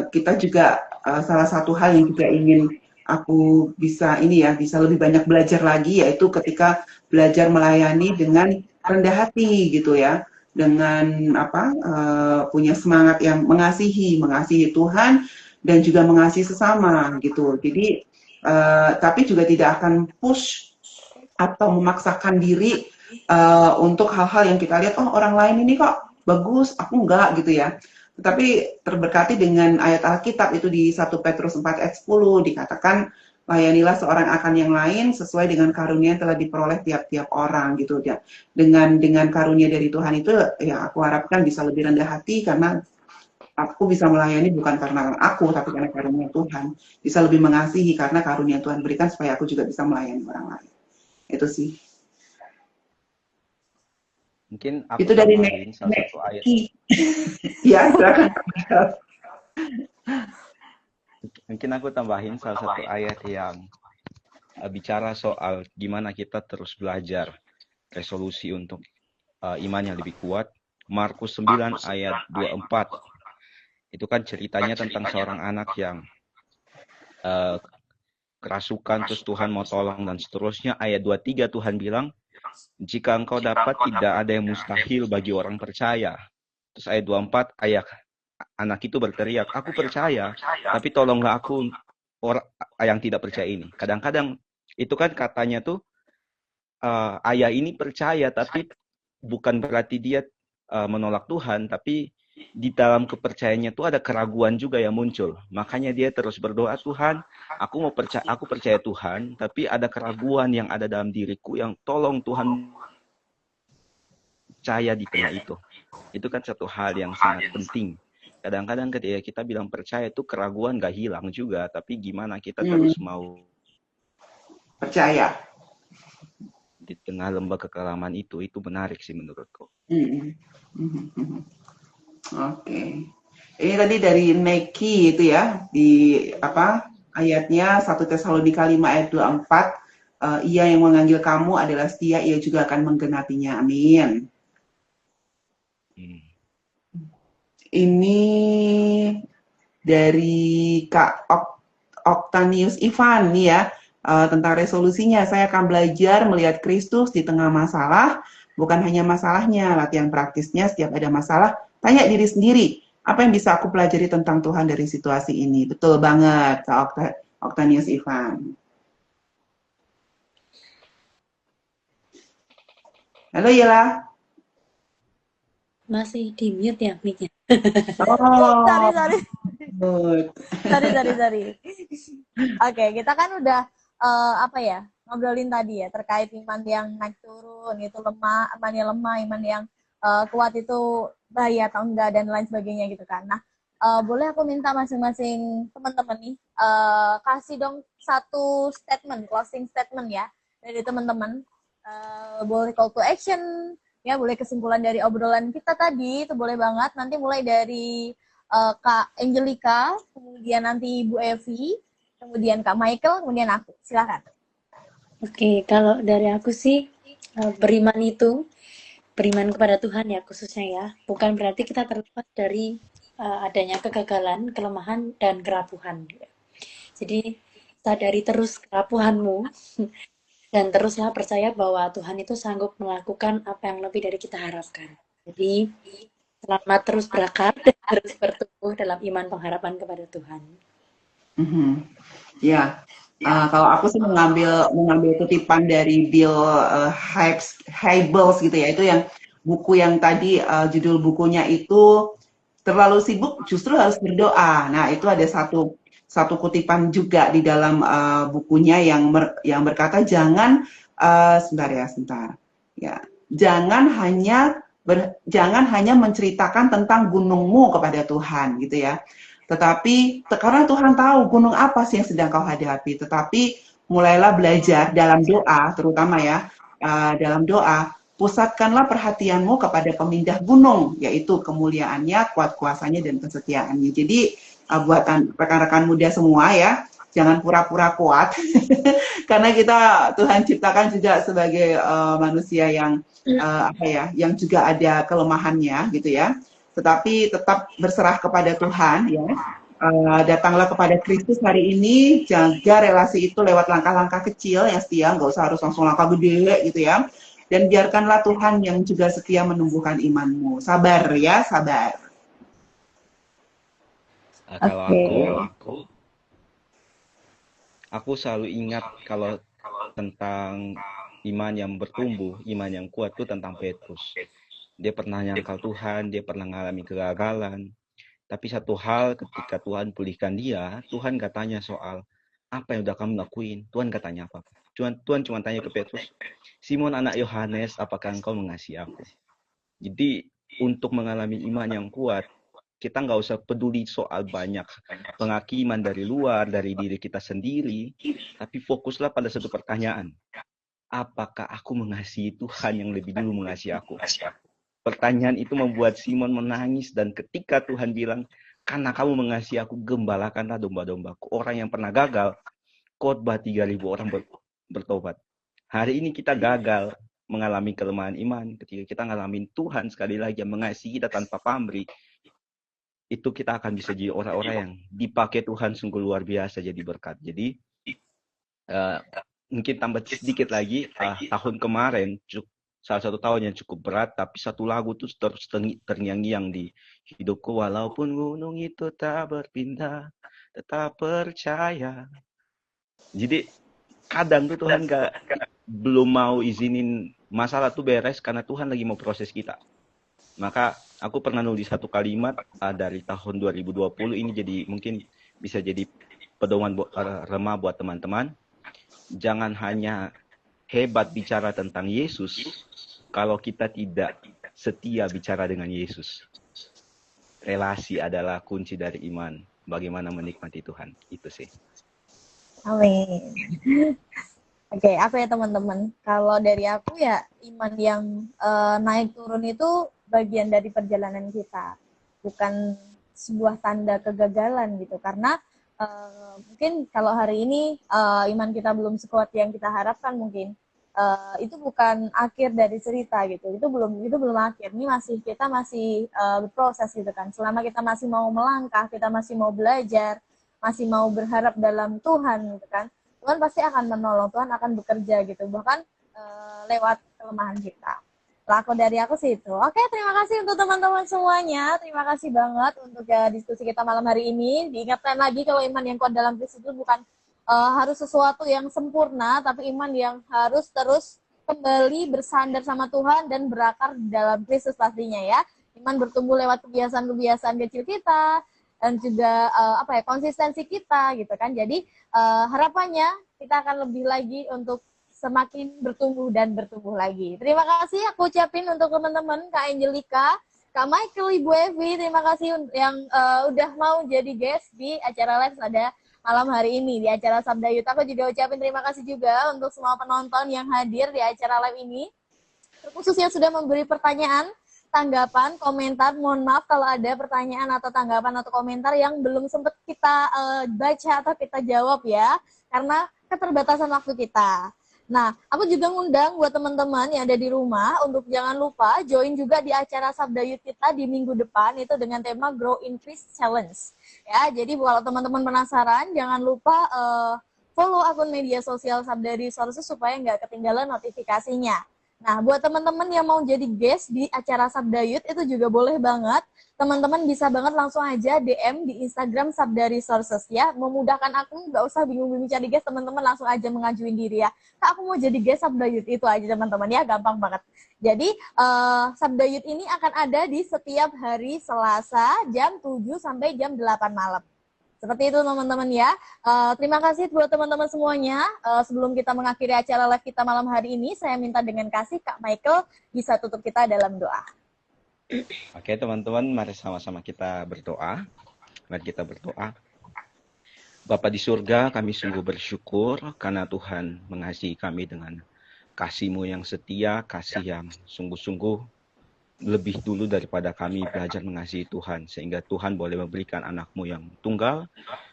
Kita juga salah satu hal yang juga ingin aku bisa bisa lebih banyak belajar lagi, yaitu ketika belajar melayani dengan rendah hati gitu ya, dengan punya semangat yang mengasihi Tuhan dan juga mengasihi sesama gitu. Jadi tapi juga tidak akan push atau memaksakan diri untuk hal-hal yang kita lihat, oh orang lain ini kok bagus, aku enggak gitu ya. Tetapi terberkati dengan ayat Alkitab itu di 1 Petrus 4 ayat 10 dikatakan, layanilah seorang akan yang lain sesuai dengan karunia yang telah diperoleh tiap-tiap orang gitu ya. Dengan karunia dari Tuhan itu ya aku harapkan bisa lebih rendah hati, karena aku bisa melayani bukan karena aku, tapi karena karunia Tuhan. Bisa lebih mengasihi karena karunia Tuhan berikan supaya aku juga bisa melayani orang lain. Itu sih. Mungkin aku Itu dari tambahin salah satu ayat. Ya, silakan. Mungkin aku tambahin salah satu ayat yang bicara soal gimana kita terus belajar resolusi untuk iman yang lebih kuat. Markus 9 ayat 24. Itu kan ceritanya tentang seorang anak yang kerasukan, terus Tuhan mau tolong dan seterusnya. Ayat 23 Tuhan bilang, jika engkau dapat, tidak ada yang mustahil bagi orang percaya. Terus ayat 24, anak itu berteriak, aku percaya, tapi tolonglah aku orang yang tidak percaya ini. Kadang-kadang itu kan katanya tuh ayah ini percaya, tapi bukan berarti dia menolak Tuhan, tapi di dalam kepercayaannya tuh ada keraguan juga yang muncul. Makanya dia terus berdoa, Tuhan, aku percaya Tuhan, tapi ada keraguan yang ada dalam diriku yang tolong Tuhan percaya di tengah itu. Itu kan satu hal yang sangat penting. Kadang-kadang ketika kita bilang percaya itu keraguan gak hilang juga, tapi gimana kita terus mau percaya di tengah lembah kekelaman itu menarik sih menurutku. Oke. Ini tadi dari Neki itu ya, di ayatnya 1 Tesalonika 5 ayat 24, ia yang mengambil kamu adalah setia, ia juga akan menggenapinya. Amin. Ini dari Kak Octanius Ivan nih ya, tentang resolusinya. Saya akan belajar melihat Kristus di tengah masalah, bukan hanya masalahnya, latihan praktisnya setiap ada masalah. Tanya diri sendiri, apa yang bisa aku pelajari tentang Tuhan dari situasi ini? Betul banget, Kak Octanius Ivan. Halo Yela. Masih di mute ya mic-nya. Oh, Sorry. good. Sorry. Oke, kita kan udah ngobrolin tadi ya terkait iman yang naik turun, itu lemah, iman yang lemah, iman yang kuat itu bahaya atau enggak dan lain sebagainya gitu kan. Nah, boleh aku minta masing-masing teman-teman nih kasih dong satu statement, closing statement ya dari teman-teman. Boleh call to action, ya boleh kesimpulan dari obrolan kita tadi, itu boleh banget. Nanti mulai dari Kak Angelica, kemudian nanti Ibu Evi, kemudian Kak Michael, kemudian aku. Silakan. Oke, kalau dari aku sih beriman itu beriman kepada Tuhan ya khususnya ya, bukan berarti kita terlepas dari adanya kegagalan, kelemahan dan kerapuhan. Jadi sadari terus kerapuhanmu dan teruslah percaya bahwa Tuhan itu sanggup melakukan apa yang lebih dari kita harapkan. Jadi selamat terus berakar dan terus bertumbuh dalam iman pengharapan kepada Tuhan. Mhm. Ya, kalau aku sih mengambil kutipan dari Bill Hybels gitu ya, itu yang buku yang tadi judul bukunya itu terlalu sibuk justru harus berdoa. Nah, itu ada satu kutipan juga di dalam bukunya yang berkata sebentar ya, sebentar. Ya, jangan hanya menceritakan tentang gunungmu kepada Tuhan gitu ya. Tetapi karena Tuhan tahu gunung apa sih yang sedang kau hadapi, tetapi mulailah belajar dalam doa, terutama ya, dalam doa, pusatkanlah perhatianmu kepada pemindah gunung, yaitu kemuliaannya, kuat kuasanya, dan kesetiaannya. Jadi, buat rekan-rekan muda semua ya, jangan pura-pura kuat, karena kita Tuhan ciptakan juga sebagai manusia yang yang juga ada kelemahannya gitu ya. Tetapi tetap berserah kepada Tuhan ya. Datanglah kepada Kristus hari ini, jaga relasi itu lewat langkah-langkah kecil yang setia, nggak usah harus langsung langkah gede gitu ya. Dan biarkanlah Tuhan yang juga setia menumbuhkan imanmu. Sabar ya, sabar. Kalau Oke. aku selalu ingat kalau tentang iman yang bertumbuh, iman yang kuat itu tentang Petrus. Dia pernah nyangkal Tuhan, dia pernah mengalami kegagalan. Tapi satu hal ketika Tuhan pulihkan dia, Tuhan gak tanya soal apa yang udah kamu lakuin. Tuhan gak tanya apa-apa. Tuhan cuma tanya ke Petrus, Simon anak Yohanes, apakah engkau mengasihi aku? Jadi untuk mengalami iman yang kuat, kita nggak usah peduli soal banyak penghakiman dari luar, dari diri kita sendiri, tapi fokuslah pada satu pertanyaan. Apakah aku mengasihi Tuhan yang lebih dulu mengasihi aku? Pertanyaan itu membuat Simon menangis, dan ketika Tuhan bilang, karena kamu mengasihi aku, gembalakanlah domba-dombaku. Orang yang pernah gagal, khotbah 3.000 orang bertobat. Hari ini kita gagal mengalami kelemahan iman. Ketika kita ngalamin Tuhan sekali lagi yang mengasihi kita tanpa pamrih, itu kita akan bisa jadi orang-orang yang dipakai Tuhan sungguh luar biasa jadi berkat. Jadi mungkin tambah sedikit lagi, tahun kemarin salah satu tahun yang cukup berat, tapi satu lagu tuh terus terngiang-ngiang di hidupku, walaupun gunung itu tak berpindah, tetap percaya. Jadi kadang tuh Tuhan belum mau izinin masalah tuh beres karena Tuhan lagi mau proses kita. Maka aku pernah nulis satu kalimat dari tahun 2020 ini, jadi mungkin bisa jadi pedoman remah buat teman-teman. Jangan hanya hebat bicara tentang Yesus kalau kita tidak setia bicara dengan Yesus. Relasi adalah kunci dari iman. Bagaimana menikmati Tuhan. Itu sih. Amin. Oke, aku ya teman-teman. Kalau dari aku ya, iman yang naik turun itu bagian dari perjalanan kita, bukan sebuah tanda kegagalan gitu. Karena mungkin kalau hari ini iman kita belum sekuat yang kita harapkan, mungkin itu bukan akhir dari cerita gitu. Itu belum akhir. Ini kita masih berproses gitu kan. Selama kita masih mau melangkah, kita masih mau belajar, masih mau berharap dalam Tuhan gitu kan. Tuhan pasti akan menolong, Tuhan akan bekerja gitu, bahkan lewat kelemahan kita. Laku dari aku sih itu. Oke, terima kasih untuk teman-teman semuanya. Terima kasih banget untuk diskusi kita malam hari ini. Diingatkan lagi kalau iman yang kuat dalam Kristus itu bukan harus sesuatu yang sempurna, tapi iman yang harus terus kembali bersandar sama Tuhan dan berakar dalam Kristus pastinya ya. Iman bertumbuh lewat kebiasaan-kebiasaan kecil kita, dan juga konsistensi kita gitu kan. Jadi harapannya kita akan lebih lagi untuk semakin bertumbuh dan bertumbuh lagi. Terima kasih aku ucapin untuk teman-teman Kak Angelika, Kak Michael, Ibu Evi, terima kasih yang udah mau jadi guest di acara live pada malam hari ini di acara Sabda Youth. Aku juga ucapin terima kasih juga untuk semua penonton yang hadir di acara live ini, terkhusus yang sudah memberi pertanyaan, tanggapan, komentar. Mohon maaf kalau ada pertanyaan atau tanggapan atau komentar yang belum sempat kita baca atau kita jawab ya, karena keterbatasan waktu kita. Nah, aku juga ngundang buat teman-teman yang ada di rumah untuk jangan lupa join juga di acara Sabda Youth kita di minggu depan itu dengan tema Grow Increase Challenge. Ya, jadi kalau teman-teman penasaran, jangan lupa follow akun media sosial Sabda Resources supaya nggak ketinggalan notifikasinya. Nah, buat teman-teman yang mau jadi guest di acara Sabda Youth itu juga boleh banget. Teman-teman bisa banget langsung aja DM di Instagram Sabda Resources ya. Memudahkan aku, nggak usah bingung-bingung cari guest, teman-teman langsung aja mengajuin diri ya. Kak, aku mau jadi guest Sabda Youth, itu aja teman-teman ya, gampang banget. Jadi Sabda Youth ini akan ada di setiap hari Selasa jam 7 sampai jam 8 malam. Seperti itu teman-teman ya. Terima kasih buat teman-teman semuanya. Sebelum kita mengakhiri acara live kita malam hari ini, saya minta dengan kasih Kak Michael bisa tutup kita dalam doa. Oke teman-teman, mari sama-sama kita berdoa. Mari kita berdoa. Bapa di surga, kami sungguh bersyukur karena Tuhan mengasihi kami dengan kasih-Mu yang setia, kasih yang sungguh-sungguh lebih dulu daripada kami belajar mengasihi Tuhan, sehingga Tuhan boleh memberikan anak-Mu yang tunggal,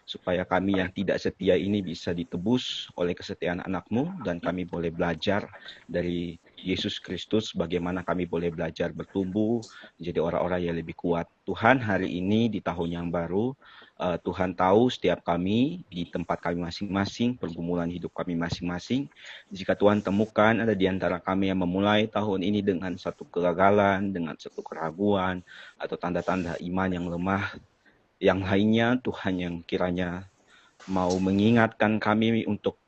supaya kami yang tidak setia ini bisa ditebus oleh kesetiaan anak-Mu, dan kami boleh belajar dari Yesus Kristus bagaimana kami boleh belajar bertumbuh menjadi orang-orang yang lebih kuat. Tuhan, hari ini di tahun yang baru, Tuhan tahu setiap kami di tempat kami masing-masing, pergumulan hidup kami masing-masing. Jika Tuhan temukan ada di antara kami yang memulai tahun ini dengan satu kegagalan, dengan satu keraguan, atau tanda-tanda iman yang lemah, yang lainnya Tuhan yang kiranya mau mengingatkan kami untuk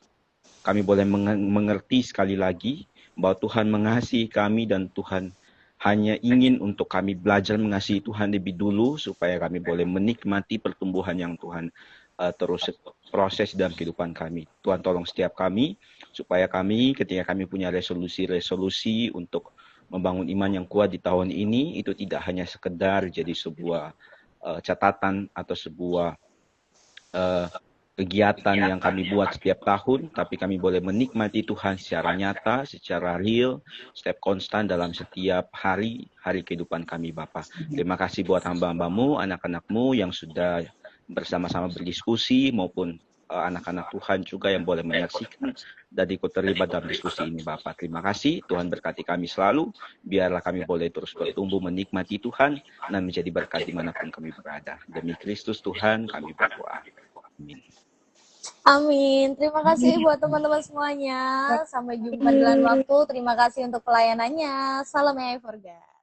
kami boleh mengerti sekali lagi bahwa Tuhan mengasihi kami dan Tuhan hanya ingin untuk kami belajar mengasihi Tuhan lebih dulu supaya kami boleh menikmati pertumbuhan yang Tuhan terus proses dalam kehidupan kami. Tuhan tolong setiap kami supaya kami ketika kami punya resolusi-resolusi untuk membangun iman yang kuat di tahun ini, itu tidak hanya sekedar jadi sebuah catatan atau sebuah kegiatan yang kami buat setiap tahun, tapi kami boleh menikmati Tuhan secara nyata, secara real, setiap konstan dalam setiap hari kehidupan kami, Bapa. Terima kasih buat hamba-hambamu, anak-anakmu yang sudah bersama-sama berdiskusi, maupun anak-anak Tuhan juga yang boleh menyaksikan dan ikut terlibat dalam diskusi ini, Bapak. Terima kasih, Tuhan berkati kami selalu, biarlah kami boleh terus bertumbuh menikmati Tuhan dan menjadi berkat dimanapun kami berada. Demi Kristus Tuhan kami berdoa. Amin. Amin. Terima kasih buat teman-teman semuanya. Sampai jumpa di lain waktu. Terima kasih untuk pelayanannya. Salam ya, Forga.